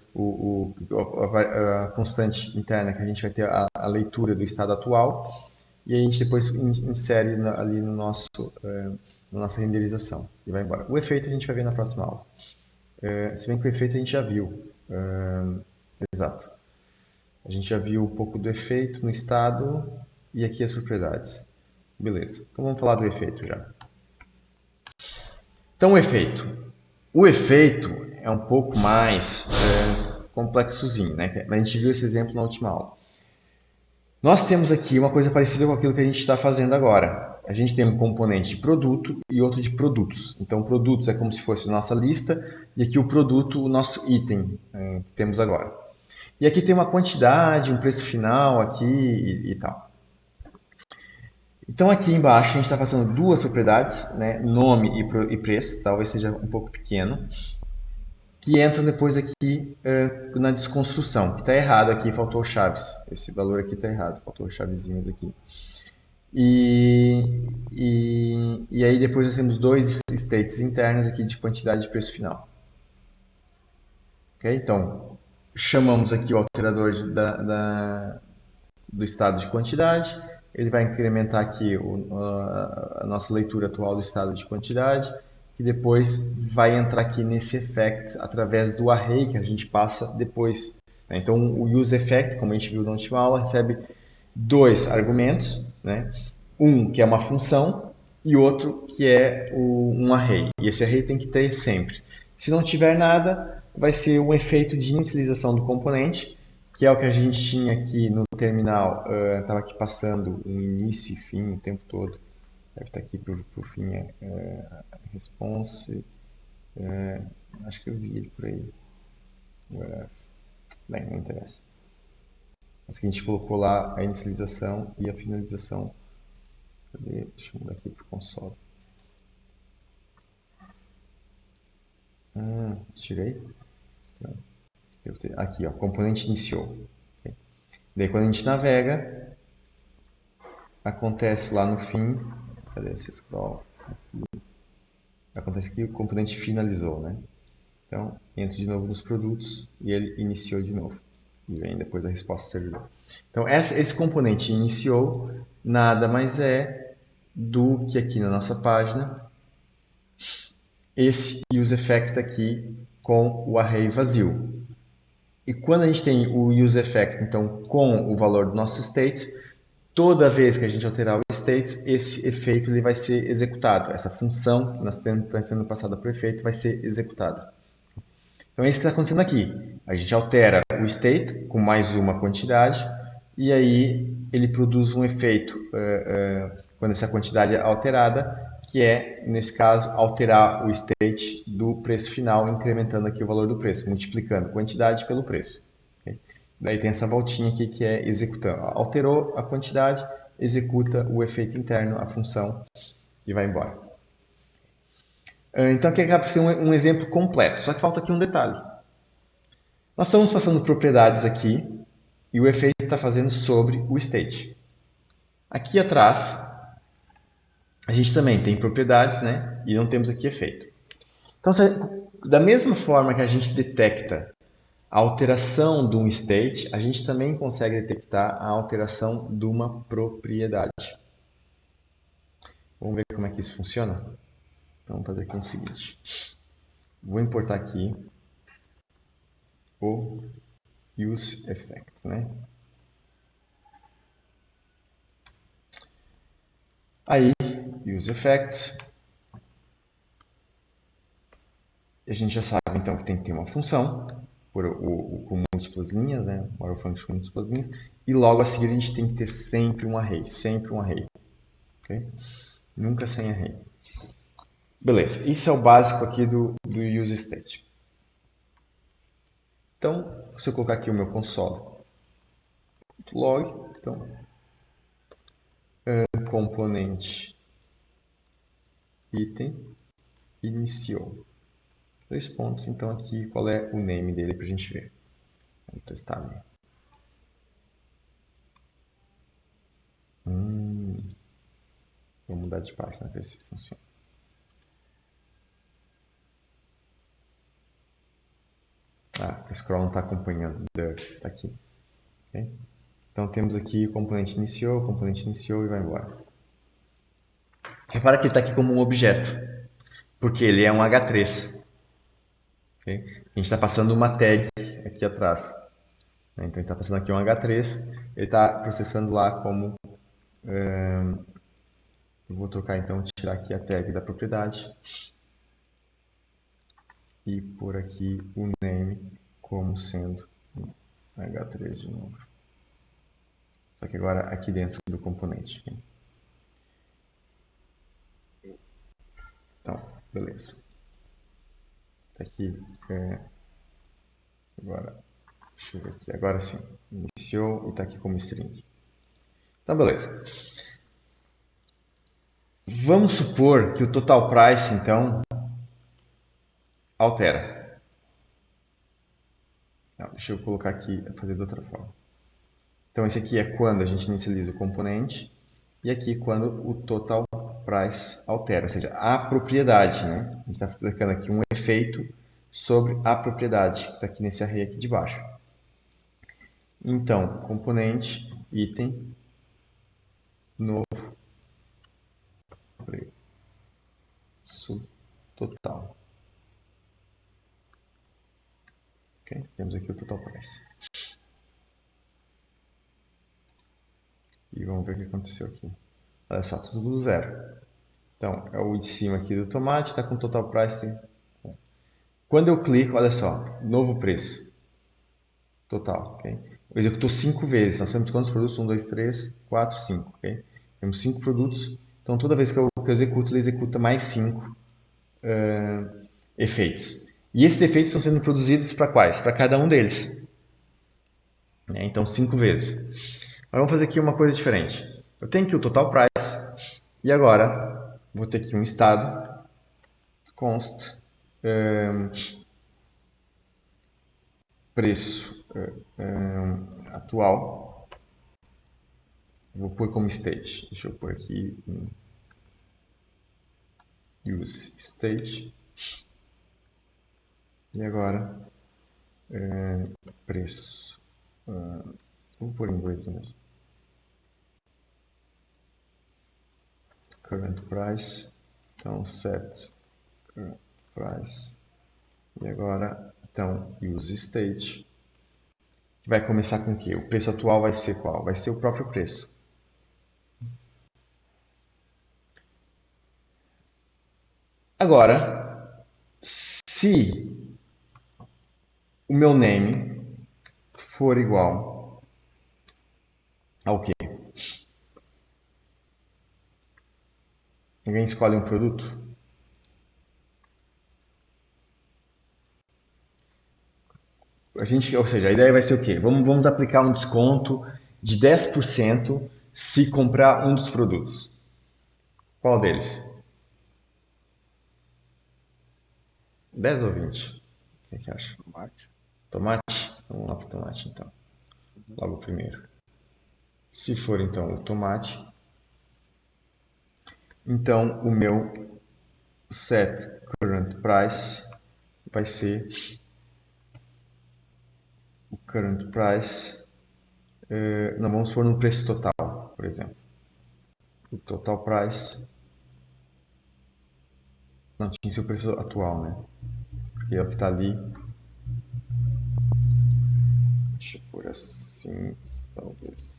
Speaker 1: a constante interna, que a gente vai ter a leitura do estado atual, e a gente depois insere ali no na nossa renderização, e vai embora. O efeito a gente vai ver na próxima aula. Se bem que o efeito a gente já viu. Exato. A gente já viu um pouco do efeito no estado e aqui as propriedades. Beleza. Então vamos falar do efeito já. Então o efeito. O efeito é um pouco mais complexozinho, né? A gente viu esse exemplo na última aula. Nós temos aqui uma coisa parecida com aquilo que a gente está fazendo agora. A gente tem um componente de produto e outro de produtos. Então, produtos é como se fosse a nossa lista e aqui o produto, o nosso item que temos agora. E aqui tem uma quantidade, um preço final aqui e tal. Então, aqui embaixo a gente está fazendo duas propriedades, né? Nome e preço, talvez seja um pouco pequeno, que entram depois aqui na desconstrução, que está errado aqui, faltou chaves. Esse valor aqui está errado, faltou chavezinhas aqui. E aí depois nós temos dois states internos aqui de quantidade e preço final. Okay? Então, chamamos aqui o alterador do estado de quantidade, ele vai incrementar aqui a nossa leitura atual do estado de quantidade, e depois vai entrar aqui nesse effect através do array que a gente passa depois. Então, o useEffect, como a gente viu na última aula, recebe dois argumentos, né? Um que é uma função e outro que é um array. E esse array tem que ter sempre. Se não tiver nada, vai ser um efeito de inicialização do componente, que é o que a gente tinha aqui no terminal. Estava aqui passando um início e fim o tempo todo. Deve estar aqui para o fim response. Acho que eu vi ele por aí. Bem, não interessa. Mas que a gente colocou lá a inicialização e a finalização. Cadê? Deixa eu mudar aqui para o console. Tirei? Aqui, ó, componente iniciou. Okay. Daí quando a gente navega, acontece lá no fim. Cadê esse scroll? Aqui. Acontece que o componente finalizou, né? Então, entro de novo nos produtos e ele iniciou de novo. E vem depois a resposta do servidor. Então, esse componente iniciou nada mais é do que aqui na nossa página, esse useEffect aqui com o array vazio. E quando a gente tem o useEffect, então, com o valor do nosso state, toda vez que a gente alterar o state, esse efeito ele vai ser executado. Essa função que está sendo passada para o efeito vai ser executada. Então é isso que está acontecendo aqui. A gente altera o state com mais uma quantidade e aí ele produz um efeito quando essa quantidade é alterada, que é, nesse caso, alterar o state do preço final, incrementando aqui o valor do preço, multiplicando a quantidade pelo preço. Okay? Daí tem essa voltinha aqui que é executando. Alterou a quantidade, executa o efeito interno, a função, e vai embora. Então aqui acaba por ser um exemplo completo, só que falta aqui um detalhe. Nós estamos passando propriedades aqui e o efeito está fazendo sobre o state. Aqui atrás, a gente também tem propriedades, né? E não temos aqui efeito. Então, da mesma forma que a gente detecta a alteração de um state, a gente também consegue detectar a alteração de uma propriedade. Vamos ver como é que isso funciona? Então, vamos fazer aqui o seguinte. Vou importar aqui o useEffect, né? Aí, useEffect. A gente já sabe, então, que tem que ter uma função com múltiplas linhas, né? Or function com múltiplas linhas. E logo a seguir a gente tem que ter sempre um array. Sempre um array. Okay? Nunca sem array. Beleza, isso é o básico aqui do useState. Então, se eu colocar aqui o meu console.log, então, componente item iniciou. 2 pontos, então aqui qual é o name dele para a gente ver. Vamos testar ali. Vou mudar de página para ver se funciona. O scroll não está acompanhando. Está aqui. Okay? Então temos aqui o componente iniciou e vai embora. Repara que ele está aqui como um objeto, porque ele é um H3. Okay? A gente está passando uma tag aqui atrás. Então ele está passando aqui um H3, ele está processando lá como... eu vou trocar então, tirar aqui a tag da propriedade e por aqui o name como sendo H3 de novo. Só que agora aqui dentro do componente. Então, beleza. Tá aqui. Agora, deixa eu ver aqui. Agora sim. Iniciou e está aqui como string. Então, beleza. Vamos supor que o total price, então, altera. Não, deixa eu colocar aqui, fazer de outra forma. Então, esse aqui é quando a gente inicializa o componente. E aqui quando o total price altera, ou seja, a propriedade. Né? A gente está aplicando aqui um efeito sobre a propriedade, que está aqui nesse array aqui de baixo. Então, componente, item, novo, preço total. Okay? Temos aqui o total price. E vamos ver o que aconteceu aqui. Olha só, tudo do zero. Então, é o de cima aqui do tomate, está com total price. Quando eu clico, olha só, novo preço total. Okay? Eu executou 5 vezes. Nós temos quantos produtos? 1, 2, 3, 4, 5. Okay? Temos 5 produtos. Então, toda vez que eu executo, ele executa mais 5 efeitos. E esses efeitos estão sendo produzidos para quais? Para cada um deles. Então, 5 vezes. Agora vamos fazer aqui uma coisa diferente. Eu tenho aqui o total price e agora vou ter aqui um estado const preço atual. Vou pôr como state. Deixa eu pôr aqui use state. E agora preço. Vou pôr em inglês mesmo. Current price. Então set current price. E agora, então, use state. Vai começar com o quê? O preço atual vai ser qual? Vai ser o próprio preço. Agora, se o meu name for igual ao quê? Alguém escolhe um produto? Ou seja, a ideia vai ser o quê? Vamos aplicar um desconto de 10% se comprar um dos produtos. Qual deles? 10 ou 20? O que acha?
Speaker 4: Tomate.
Speaker 1: Tomate? Vamos lá para o tomate então. Logo primeiro. Se for então o tomate, Então, o meu set current price vai ser o current price. Não, vamos pôr no preço total, por exemplo. O total price. Não, tinha que ser o preço atual, né? Porque é o que está ali. Deixa eu pôr assim, talvez.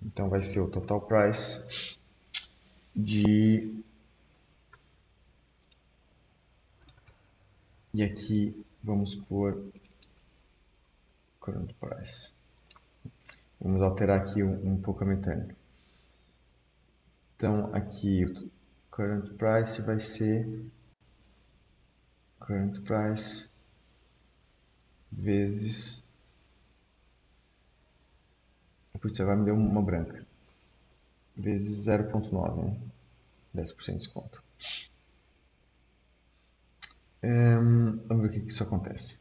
Speaker 1: Então vai ser o total price de. E aqui vamos pôr current price. Vamos alterar aqui um pouco a mecânica. Então aqui o current price vai ser current price vezes. Putz, agora me deu uma branca. Vezes 0,9, né? 10% de desconto. Vamos ver o que isso acontece.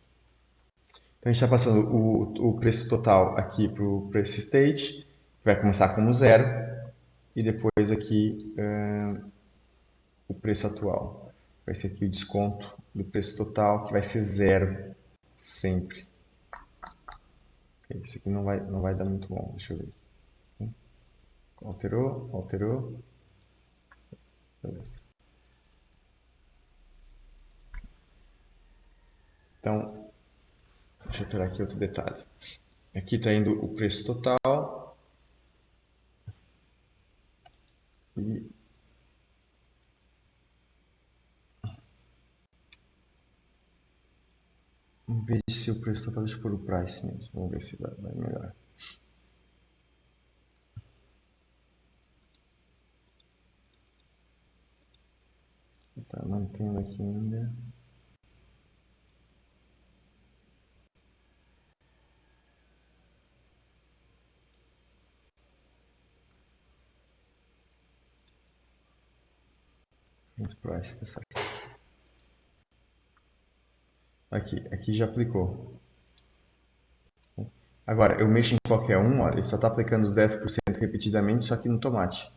Speaker 1: Então a gente está passando o preço total aqui para o preço state, que vai começar como zero, e depois aqui o preço atual. Vai ser aqui o desconto do preço total, que vai ser zero sempre. Ok, isso aqui não vai dar muito bom, deixa eu ver. Alterou, alterou. Beleza. Então, deixa eu alterar aqui outro detalhe. Aqui está indo o preço total e em vez de ser o preço total, deixa eu pôr o price mesmo. Vamos ver se vai melhor. Tá mantendo aqui ainda. Price, tá certo. Aqui já aplicou. Agora, eu mexo em qualquer um, ó, ele só está aplicando os 10% repetidamente, só que no tomate.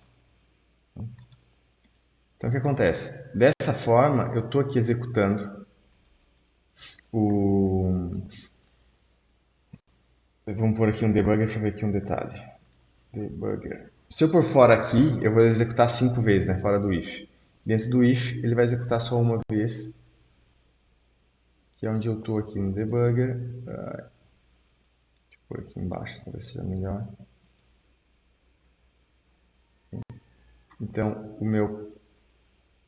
Speaker 1: Então, o que acontece? Dessa forma, eu estou aqui executando o... Vamos pôr aqui um debugger para ver aqui um detalhe. Debugger. Se eu pôr fora aqui, eu vou executar 5 vezes, né? Fora do if. Dentro do if, ele vai executar só uma vez, que é onde eu estou aqui no debugger. Deixa eu pôr aqui embaixo, talvez seja melhor. Então, o meu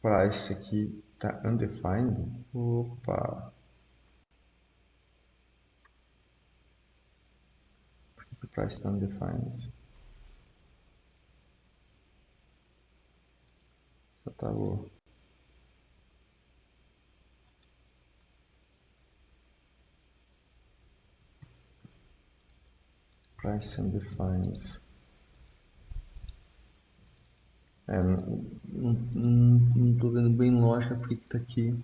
Speaker 1: price aqui está undefined. Opa! Por que o price está undefined? Só tá o price undefined. Não estou vendo bem lógica porque está aqui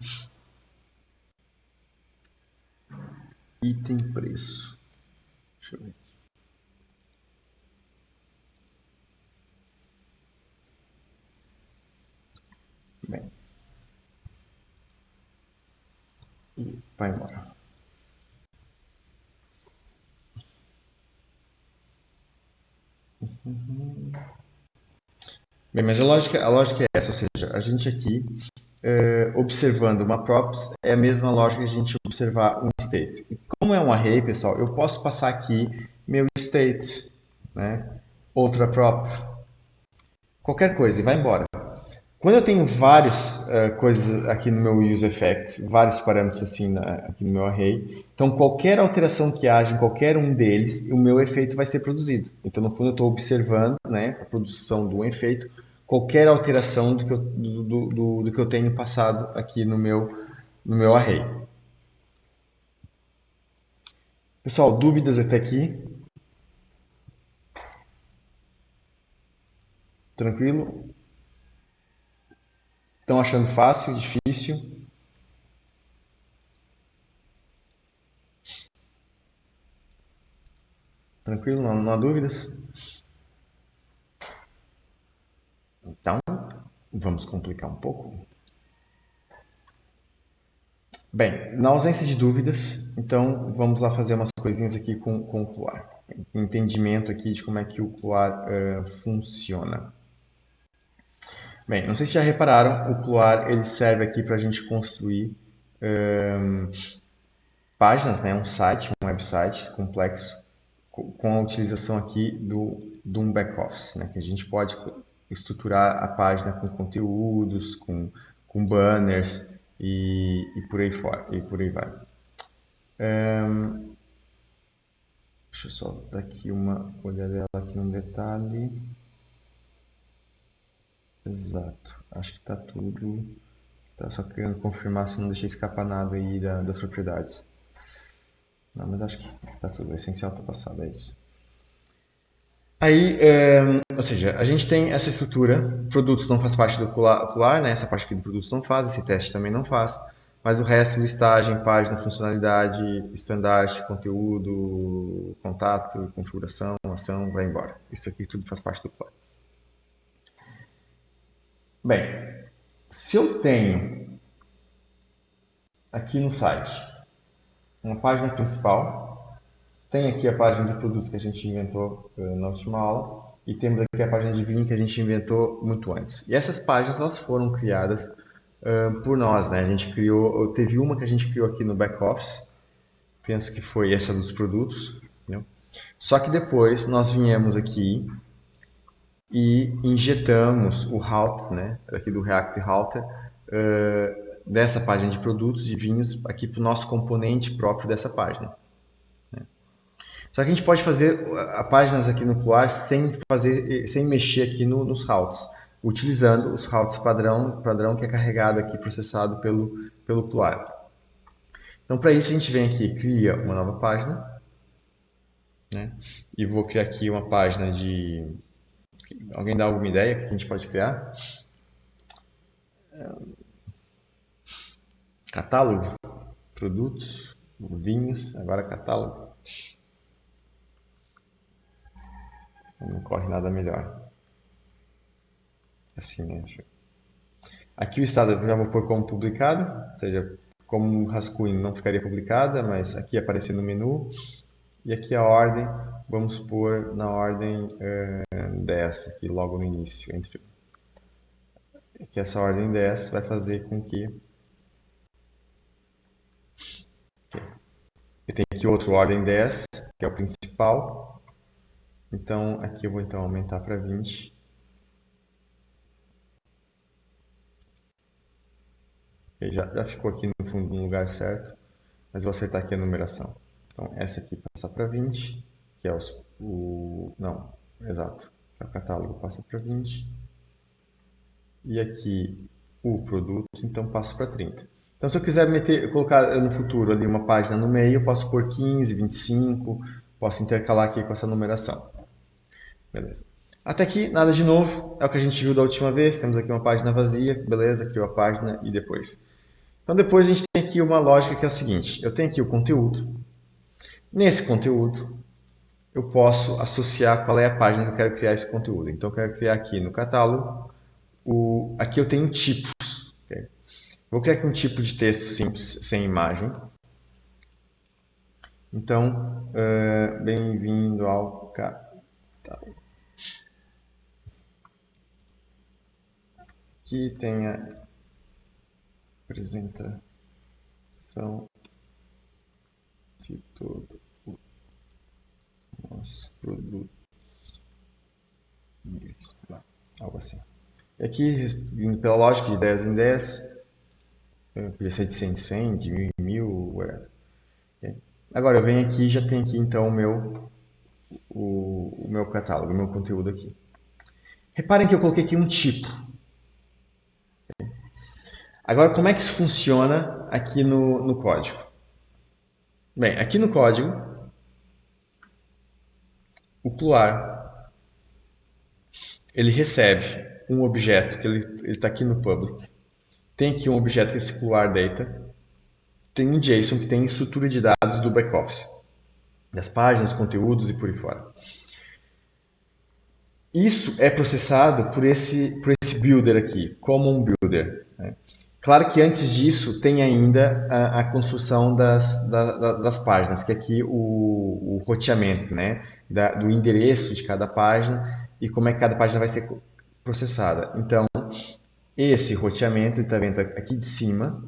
Speaker 1: item preço. Deixa eu ver. Bem, e vai embora. Bem, mas a lógica é essa, ou seja, a gente aqui observando uma props é a mesma lógica que a gente observar um state. E como é um array, pessoal, eu posso passar aqui meu state, né? Outra prop, qualquer coisa e vai embora. Quando eu tenho várias coisas aqui no meu useEffect, vários parâmetros assim aqui no meu array, então qualquer alteração que haja em qualquer um deles, o meu efeito vai ser produzido. Então, no fundo, eu estou observando, né, a produção de um efeito, qualquer alteração do que eu tenho passado aqui no meu array. Pessoal, dúvidas até aqui? Tranquilo? Estão achando fácil, difícil? Tranquilo? Não há dúvidas? Então, vamos complicar um pouco. Bem, na ausência de dúvidas, então vamos lá fazer umas coisinhas aqui com o Cloar. Entendimento aqui de como é que o Cloar funciona. Bem, não sei se já repararam, o Cloar ele serve aqui para a gente construir páginas, né, um site, um website complexo, com a utilização aqui de um back-office, né, que a gente pode estruturar a página com conteúdos, com banners e por aí fora, e por aí vai. Deixa eu só dar aqui uma olhadela aqui num detalhe. Exato, acho que está tudo. Tá só querendo confirmar se não deixei escapar nada aí das propriedades. Não, mas acho que está tudo. O essencial está passado, é isso. Aí, ou seja, a gente tem essa estrutura. Produtos não faz parte do Cloar, né? Essa parte aqui do produtos não faz, esse teste também não faz. Mas o resto, listagem, página, funcionalidade, estandarte, conteúdo, contato, configuração, ação, vai embora. Isso aqui tudo faz parte do Cloar. Bem, se eu tenho aqui no site uma página principal, tem aqui a página de produtos que a gente inventou na última aula e temos aqui a página de vinho que a gente inventou muito antes. E essas páginas elas foram criadas por nós, né? A gente criou, teve uma que a gente criou aqui no back-office, penso que foi essa dos produtos, né? Só que depois nós viemos aqui e injetamos o Halt, né, aqui do React Router, dessa página de produtos de vinhos aqui para o nosso componente próprio dessa página. Né? Só que a gente pode fazer páginas aqui no Cloar sem mexer aqui nos routes, utilizando os routes padrão que é carregado aqui, processado pelo Cloar. Então, para isso a gente vem aqui, cria uma nova página, né? E vou criar aqui uma página de... Alguém dá alguma ideia que a gente pode criar? Catálogo, produtos, vinhos, agora catálogo. Não corre nada melhor. Assim, né? Aqui o estado eu já vou pôr como publicado, ou seja, como um rascunho não ficaria publicada, mas aqui aparecer no menu. E aqui a ordem, vamos pôr na ordem 10, aqui logo no início. Que essa ordem 10 vai fazer com que... Eu tenho aqui outro ordem 10, que é o principal. Então, aqui eu vou então aumentar para 20. Já ficou aqui no fundo no lugar certo, mas vou acertar aqui a numeração. Então, essa aqui passa para 20, que é não, exato, o catálogo passa para 20. E aqui o produto, então passa para 30. Então, se eu quiser colocar no futuro ali uma página no meio, eu posso pôr 15, 25, posso intercalar aqui com essa numeração. Beleza. Até aqui, nada de novo, é o que a gente viu da última vez. Temos aqui uma página vazia, beleza, criou a página e depois. Então, depois a gente tem aqui uma lógica que é a seguinte: eu tenho aqui o conteúdo. Nesse conteúdo, eu posso associar qual é a página que eu quero criar esse conteúdo. Então, eu quero criar aqui no catálogo, aqui eu tenho tipos. Okay? Vou criar aqui um tipo de texto simples, sem imagem. Então, bem-vindo ao catálogo. Aqui tem a apresentação de todo o nosso produto. Algo assim. E aqui, pela lógica de 10 em 10, podia ser de 100 em 100, de 1000 em 1000, whatever. Okay. Agora eu venho aqui e já tenho aqui então o meu catálogo, o meu conteúdo aqui. Reparem que eu coloquei aqui um tipo. Okay. Agora, como é que isso funciona aqui no código? Bem, aqui no código, o Cloar, ele recebe um objeto, que ele está aqui no public. Tem aqui um objeto que é esse Cloar Data. Tem um JSON que tem estrutura de dados do back-office. Das páginas, conteúdos e por aí fora. Isso é processado por esse builder aqui, common builder, né? Claro que antes disso tem ainda a construção das páginas, que é aqui o roteamento, né? Do endereço de cada página e como é que cada página vai ser processada. Então, esse roteamento, está vendo aqui de cima,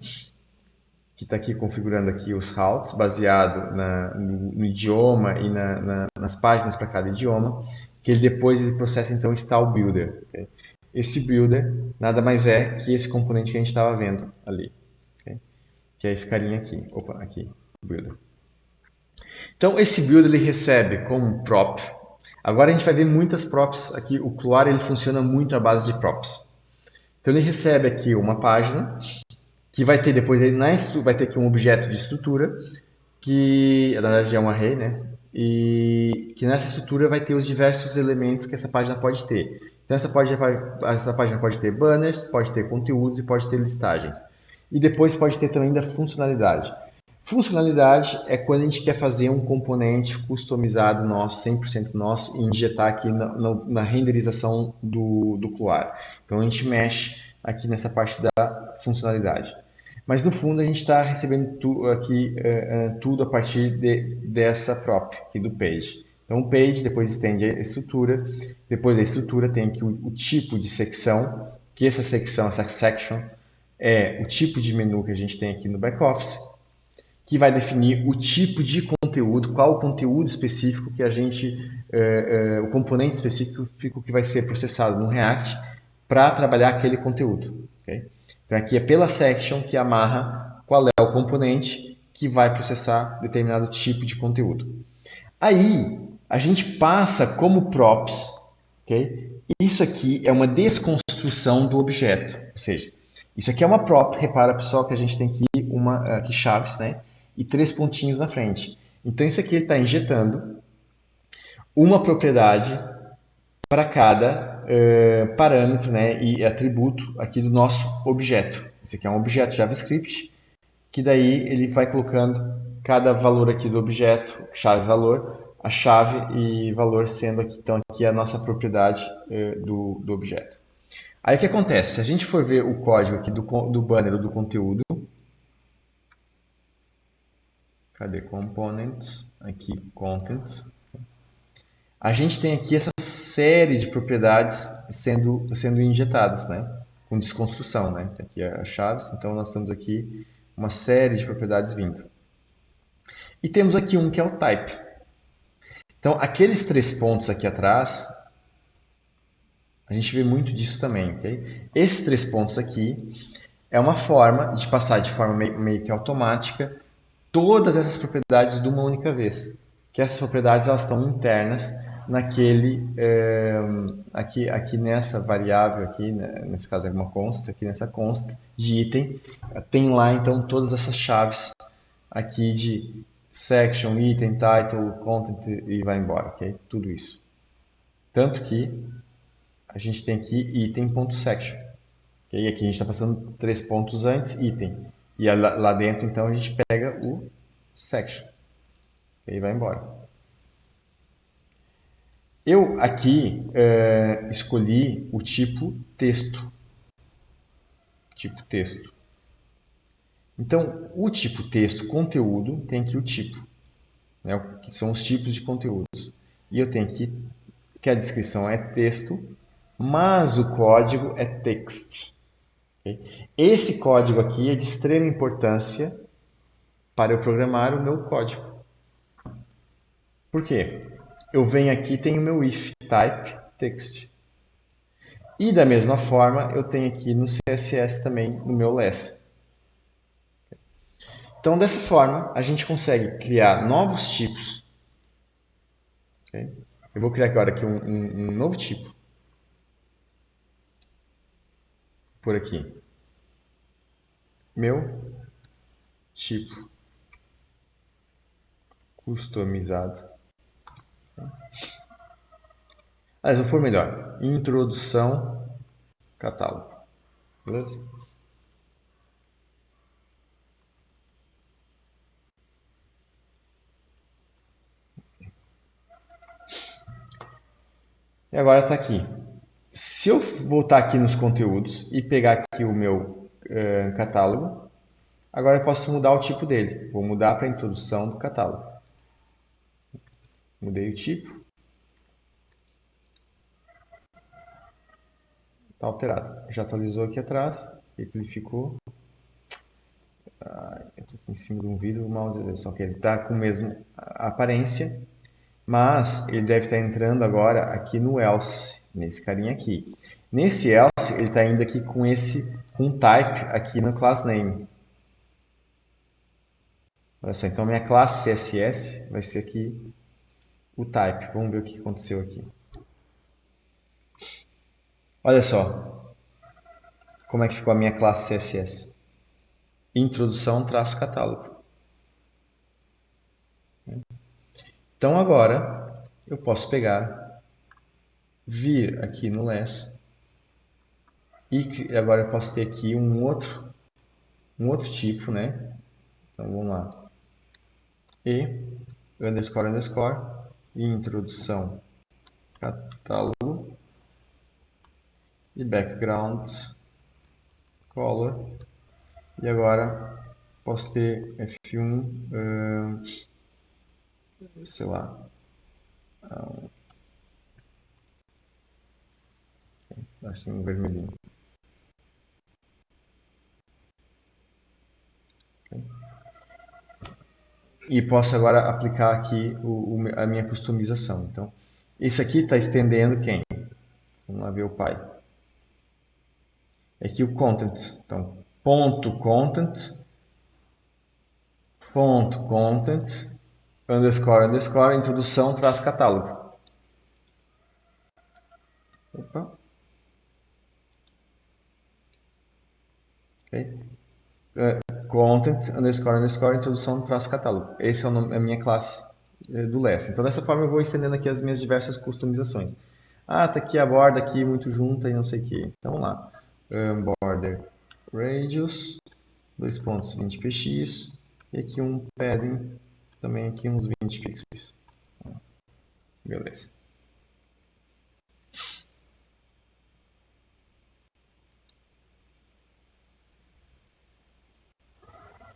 Speaker 1: que está aqui configurando aqui os routes, baseado no idioma e nas páginas para cada idioma, que ele processa então style builder. Okay? Esse builder nada mais é que esse componente que a gente estava vendo ali, okay? Que é esse carinha aqui, opa, aqui, builder. Então esse builder ele recebe como prop. Agora a gente vai ver muitas props aqui. O Cloar ele funciona muito à base de props. Então ele recebe aqui uma página que vai ter depois vai ter aqui um objeto de estrutura que na verdade é um array, né? E que nessa estrutura vai ter os diversos elementos que essa página pode ter. Então essa página pode ter banners, pode ter conteúdos e pode ter listagens. E depois pode ter também da funcionalidade. Funcionalidade é quando a gente quer fazer um componente customizado nosso, 100% nosso, e injetar aqui na renderização do Cloar. Então a gente mexe aqui nessa parte da funcionalidade. Mas no fundo a gente está recebendo tudo a partir dessa prop aqui do page. Então o page depois estende a estrutura, depois da estrutura tem aqui o tipo de secção, que essa section, é o tipo de menu que a gente tem aqui no back-office, que vai definir o tipo de conteúdo, qual o conteúdo específico que o componente específico que vai ser processado no React para trabalhar aquele conteúdo. Okay? Então aqui é pela section que amarra qual é o componente que vai processar determinado tipo de conteúdo. Aí a gente passa como props, okay? Isso aqui é uma desconstrução do objeto, ou seja, isso aqui é uma prop, repara pessoal que a gente tem aqui chaves, né? E 3 pontinhos na frente. Então isso aqui ele está injetando uma propriedade para cada parâmetro, né, e atributo aqui do nosso objeto. Esse aqui é um objeto JavaScript, que daí ele vai colocando cada valor aqui do objeto, chave valor, a chave e valor sendo aqui, então aqui a nossa propriedade do objeto. Aí o que acontece? Se a gente for ver o código aqui do banner ou do conteúdo, cadê components? Aqui content. A gente tem aqui essa série de propriedades sendo injetadas, né? Com desconstrução, né? Aqui as chaves, então nós temos aqui uma série de propriedades vindo. E temos aqui um que é o type. Então, aqueles 3 pontos aqui atrás, a gente vê muito disso também, ok? Esses 3 pontos aqui é uma forma de passar de forma meio que automática todas essas propriedades de uma única vez. Que essas propriedades elas estão internas aqui nessa variável aqui, né, nesse caso é uma const, aqui nessa const de item, tem lá então todas essas chaves aqui de section, item, title, content e vai embora, ok? Tudo isso. Tanto que a gente tem aqui item.section. Okay? E aqui a gente está passando 3 pontos antes, item. E lá dentro então a gente pega o section. E vai embora. Eu aqui escolhi o tipo texto. Tipo texto. Então, o tipo texto conteúdo tem aqui o tipo, né, que são os tipos de conteúdos. E eu tenho aqui que a descrição é texto, mas o código é text. Okay? Esse código aqui é de extrema importância para eu programar o meu código. Por quê? Eu venho aqui e tenho o meu if type text. E da mesma forma, eu tenho aqui no CSS também no meu less. Então, dessa forma, a gente consegue criar novos tipos. Okay? Eu vou criar agora aqui um novo tipo. Por aqui. Meu tipo customizado. Aliás, vou pôr melhor. Introdução catálogo. Beleza? E agora está aqui. Se eu voltar aqui nos conteúdos e pegar aqui o meu catálogo, agora eu posso mudar o tipo dele. Vou mudar para introdução do catálogo. Mudei o tipo. Está alterado. Já atualizou aqui atrás. O que ele ficou? Eu estou aqui em cima de um vidro, o mouse, só que ele está com a mesma aparência, mas ele deve estar entrando agora aqui no else, nesse carinha aqui. Nesse else, ele está indo aqui com type aqui no class name. Olha só, então minha classe CSS vai ser aqui o type. Vamos ver o que aconteceu aqui. Olha só como é que ficou a minha classe CSS. Introdução traço catálogo. Então agora eu posso pegar, vir aqui no less e agora eu posso ter aqui um outro tipo, né? Então vamos lá. E underscore underscore introdução catálogo e background color. E agora posso ter F1, sei lá, assim um vermelhinho. E posso agora aplicar aqui a minha customização. Então, isso aqui está estendendo quem? Vamos lá ver o pai. Aqui o content. Então, content, underscore, introdução, traço catálogo. Opa. Okay. Content, underscore, introdução, traço catálogo. Esse é a minha classe do less. Então, dessa forma, eu vou estendendo aqui as minhas diversas customizações. Ah, tá aqui a borda aqui muito junta e não sei o que. Então, vamos lá. Border radius, 2.20 px, e aqui um padding, também aqui uns 20 pixels. Beleza.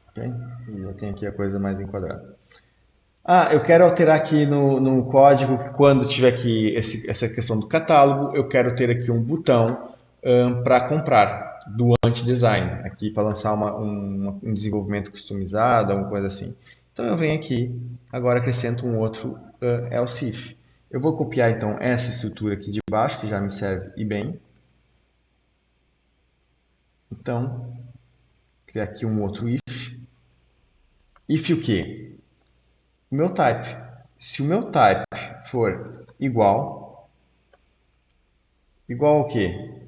Speaker 1: Okay? E eu tenho aqui a coisa mais enquadrada. Ah, eu quero alterar aqui no código que quando tiver aqui essa questão do catálogo, eu quero ter aqui um botão para comprar do anti-design, aqui para lançar um desenvolvimento customizado, alguma coisa assim. Então eu venho aqui, agora acrescento um outro else if. Eu vou copiar então essa estrutura aqui de baixo, que já me serve e bem. Então, criar aqui um outro if. If o quê? O meu type. Se o meu type for igual ao quê?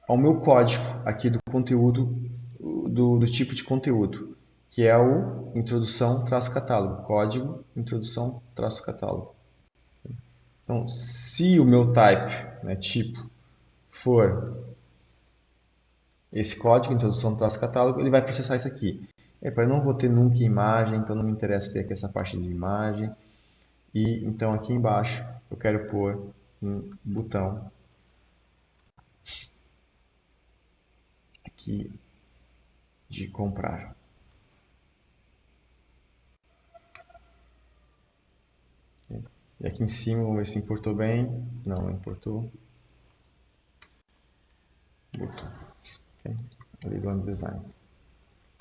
Speaker 1: Ao meu código aqui do conteúdo, do tipo de conteúdo, que é o introdução traço catálogo, código introdução traço catálogo. Então, se o meu type, né, tipo, for esse código introdução traço catálogo, ele vai processar isso aqui. Eu não vou ter nunca imagem, então não me interessa ter aqui essa parte de imagem. E então aqui embaixo eu quero pôr um botão aqui de comprar. E aqui em cima, vamos ver se importou bem. Não importou. Botou. Okay. Ali do design.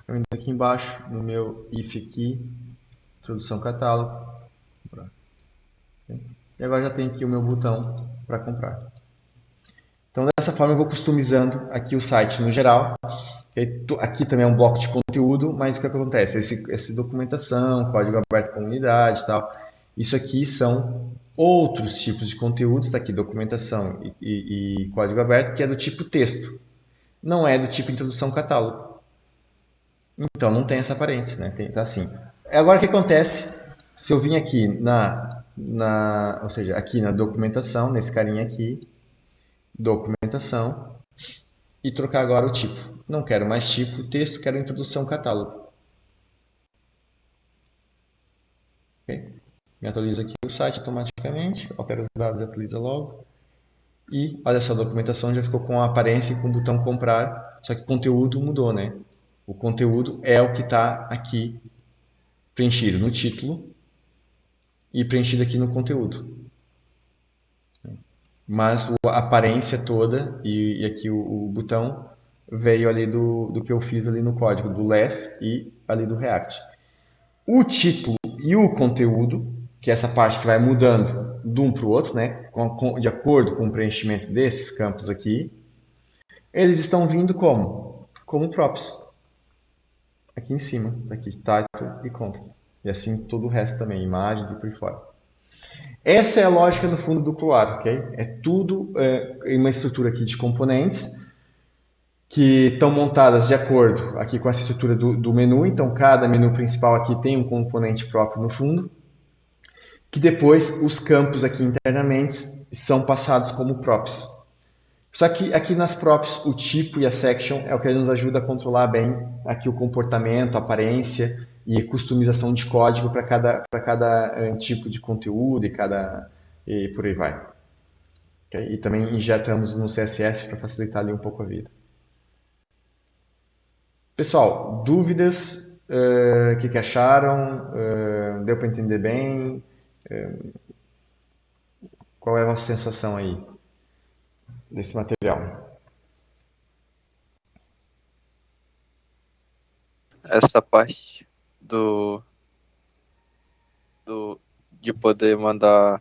Speaker 1: Eu indo aqui embaixo, no meu if aqui, introdução catálogo. Okay. E agora já tem aqui o meu botão para comprar. Então dessa forma eu vou customizando aqui o site no geral. Aqui também é um bloco de conteúdo, mas o que acontece? Essa documentação, código aberto com comunidade e tal. Isso aqui são outros tipos de conteúdos, tá aqui documentação e código aberto, que é do tipo texto. Não é do tipo introdução catálogo. Então não tem essa aparência, né? Tá assim. Agora o que acontece se eu vim aqui ou seja, aqui na documentação, nesse carinha aqui, documentação, e trocar agora o tipo. Não quero mais tipo texto, quero introdução catálogo. Okay? Me atualiza aqui o site automaticamente, altera os dados e atualiza logo. E olha só, a documentação já ficou com a aparência e com o botão comprar, só que o conteúdo mudou, né? O conteúdo é o que está aqui preenchido no título e preenchido aqui no conteúdo. Mas a aparência toda e aqui o botão veio ali do que eu fiz ali no código do Less e ali do React. O título e o conteúdo, que é essa parte que vai mudando de um para o outro, né, de acordo com o preenchimento desses campos aqui, eles estão vindo como? Como props. Aqui em cima, aqui, title e content. E assim todo o resto também, imagens e por aí fora. Essa é a lógica no fundo do Cloar, ok? É tudo em uma estrutura aqui de componentes que estão montadas de acordo aqui com a estrutura do menu. Então, cada menu principal aqui tem um componente próprio no fundo, que depois os campos aqui internamente são passados como props. Só que aqui nas props, o tipo e a section é o que nos ajuda a controlar bem aqui o comportamento, a aparência e customização de código para cada tipo de conteúdo e por aí vai. Okay? E também injetamos no CSS para facilitar ali um pouco a vida. Pessoal, dúvidas? O que acharam? Deu para entender bem? Qual é a vossa sensação aí desse material?
Speaker 2: Essa parte de poder mandar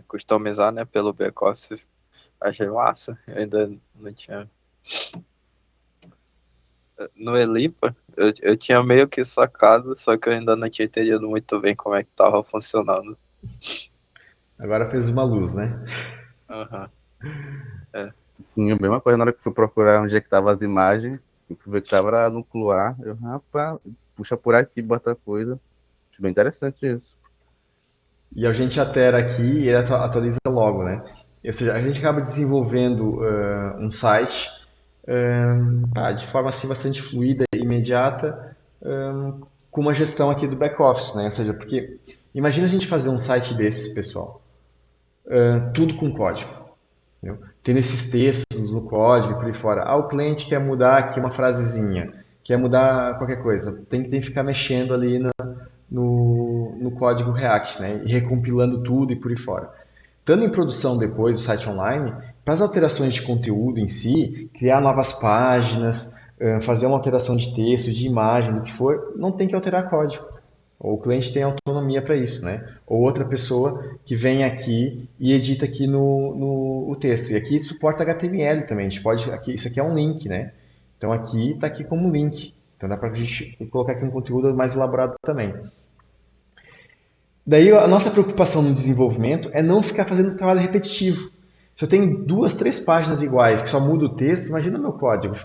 Speaker 2: customizar, né, pelo back-office, achei massa. Eu ainda não tinha. No Elipa, eu tinha meio que sacado, só que eu ainda não tinha entendido muito bem como é que tava funcionando.
Speaker 1: Agora fez uma luz, né?
Speaker 2: Aham.
Speaker 4: Tinha a mesma coisa na hora que fui procurar onde é que tava as imagens, e fui ver que tava no Cloar. Eu, rapaz, puxa por aqui, bota coisa. Acho bem interessante isso.
Speaker 1: E a gente altera aqui e ele atualiza logo, né? Ou seja, a gente acaba desenvolvendo um site de forma assim bastante fluida e imediata, com uma gestão aqui do back-office, né? Ou seja, porque imagina a gente fazer um site desses, pessoal, tudo com código, entendeu? Tendo esses textos no código e por aí fora. Ah, o cliente quer mudar aqui uma frasezinha, quer mudar qualquer coisa, tem que ficar mexendo ali no código React, né? E recompilando tudo e por aí fora. Estando em produção depois do site online, para as alterações de conteúdo em si, criar novas páginas, fazer uma alteração de texto, de imagem, do que for, não tem que alterar código. Ou o cliente tem autonomia para isso, né? Ou outra pessoa que vem aqui e edita aqui no o texto. E aqui suporta HTML também. A gente pode, aqui, isso aqui é um link, né? Então aqui está aqui como link. Então dá para a gente colocar aqui um conteúdo mais elaborado também. Daí a nossa preocupação no desenvolvimento é não ficar fazendo trabalho repetitivo. Se eu tenho duas, três páginas iguais que só muda o texto, imagina meu código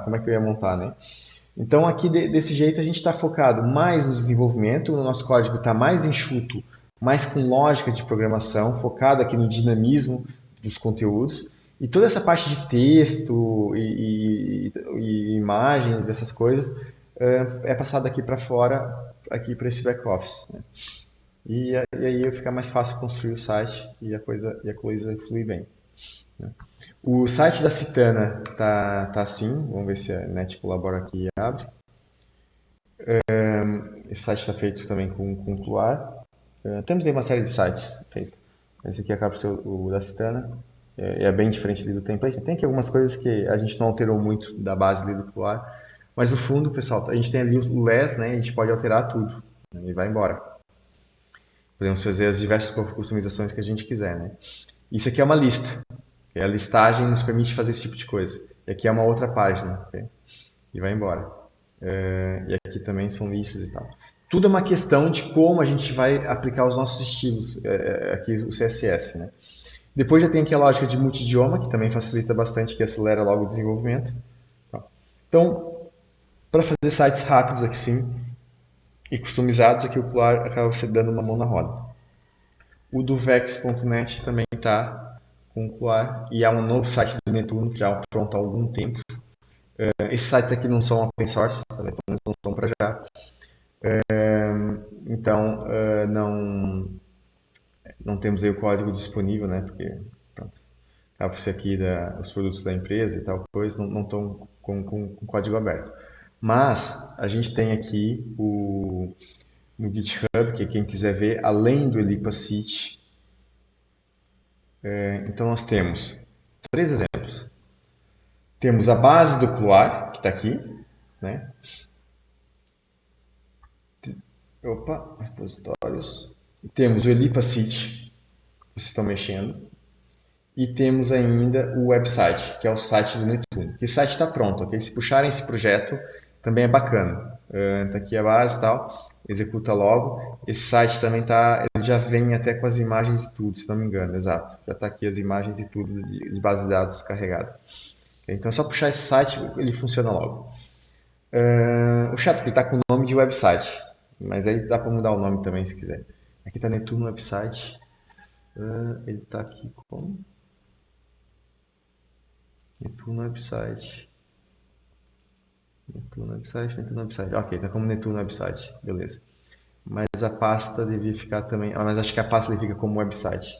Speaker 1: como é que eu ia montar, né? Então aqui desse jeito a gente está focado mais no desenvolvimento, o nosso código está mais enxuto, mais com lógica de programação, focado aqui no dinamismo dos conteúdos. E toda essa parte de texto e imagens, essas coisas, é passada aqui para fora, aqui para esse back-office, né? E aí fica mais fácil construir o site e a coisa flui bem, né? O site da Citana tá assim, vamos ver se a NET colabora aqui e abre. Esse site está feito também com Cloar. Temos aí uma série de sites feitos. Esse aqui acaba por ser o da Citana. É bem diferente ali do template. Tem aqui algumas coisas que a gente não alterou muito da base ali do Cloar. Mas no fundo, pessoal, a gente tem ali o LES, né? A gente pode alterar tudo, né, e vai embora. Podemos fazer as diversas customizações que a gente quiser, né? Isso aqui é uma lista. A listagem nos permite fazer esse tipo de coisa. E aqui é uma outra página, ok? E vai embora. E aqui também são listas e tal. Tudo é uma questão de como a gente vai aplicar os nossos estilos, aqui o CSS, né? Depois já tem aqui a lógica de multidioma, que também facilita bastante, que acelera logo o desenvolvimento. Então, para fazer sites rápidos aqui sim, e customizados, aqui o Cloar acaba você dando uma mão na roda. O do Vex.net também está com o Cloar, e há um novo site do Netuno já pronto há algum tempo. Esses sites aqui não são open source, pelo menos não são para já. Então, não temos aí o código disponível, né? Porque pronto, por ser aqui os produtos da empresa e tal coisa, não estão com código aberto. Mas a gente tem aqui no GitHub, que quem quiser ver, além do Elipacity, então nós temos 3 exemplos. Temos a base do Pluar, que está aqui, né? Opa, repositórios. Temos o Elipacity, que vocês estão mexendo. E temos ainda o website, que é o site do Netuno. Esse site está pronto, ok? Se puxarem esse projeto, também é bacana. Está aqui a base e tal, executa logo. Esse site também tá, ele já vem até com as imagens e tudo, se não me engano, exato. Já está aqui as imagens e tudo de base de dados carregada. Okay? Então é só puxar esse site, ele funciona logo. O chato é que ele está com o nome de website, mas aí dá para mudar o nome também se quiser. Aqui está Netuno website. Ele está aqui como? Netuno website. Netuno website, Netuno website. Ok, tá como Netuno website, beleza. Mas a pasta devia ficar também. Mas acho que a pasta fica como website.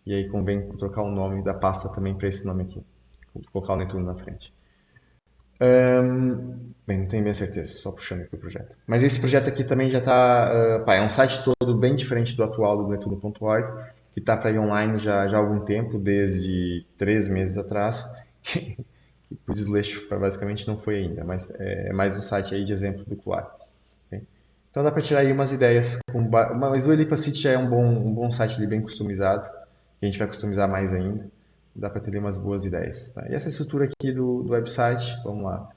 Speaker 1: E aí convém trocar o nome da pasta também para esse nome aqui. Vou colocar o Netuno na frente. Bem, não tenho bem certeza, só puxando aqui o projeto. Mas esse projeto aqui também já está. É um site todo bem diferente do atual do Netuno.org, que está para ir online já há algum tempo, desde 3 meses atrás. Que o desleixo basicamente não foi ainda, mas é mais um site aí de exemplo do Pluar. Okay? Então dá para tirar aí umas ideias. Mas o Elipacity já é um bom site ali, bem customizado, que a gente vai customizar mais ainda. Dá para ter umas boas ideias. Tá? E essa estrutura aqui do website, vamos lá,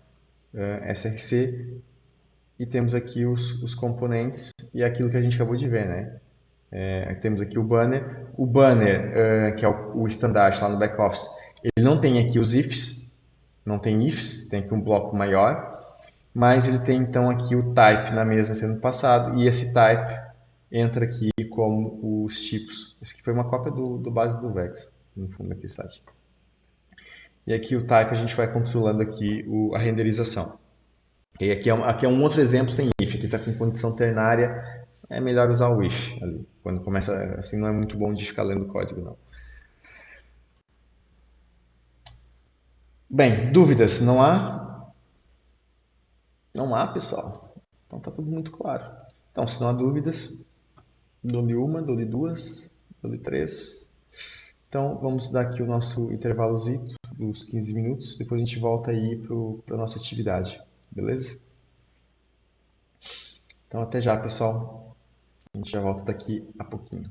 Speaker 1: SRC, e temos aqui os componentes e aquilo que a gente acabou de ver, né? Temos aqui o banner. O banner, que é o estandarte lá no back-office, ele não tem aqui os ifs, não tem ifs, tem aqui um bloco maior, mas ele tem então aqui o type na mesma sendo passado, e esse type entra aqui como os tipos. Esse aqui foi uma cópia do base do Vex, no fundo aqui do site. E aqui o type a gente vai controlando aqui a renderização. E aqui é um outro exemplo sem if, aqui está com condição ternária, é melhor usar o if ali. Quando começa assim não é muito bom de ficar lendo código não. Bem, dúvidas não há? Não há, pessoal. Então está tudo muito claro. Então, se não há dúvidas, dou-lhe uma, dou-lhe duas, dou-lhe três. Então, vamos dar aqui o nosso intervalozito dos 15 minutos. Depois a gente volta aí para a nossa atividade. Beleza? Então, até já, pessoal. A gente já volta daqui a pouquinho.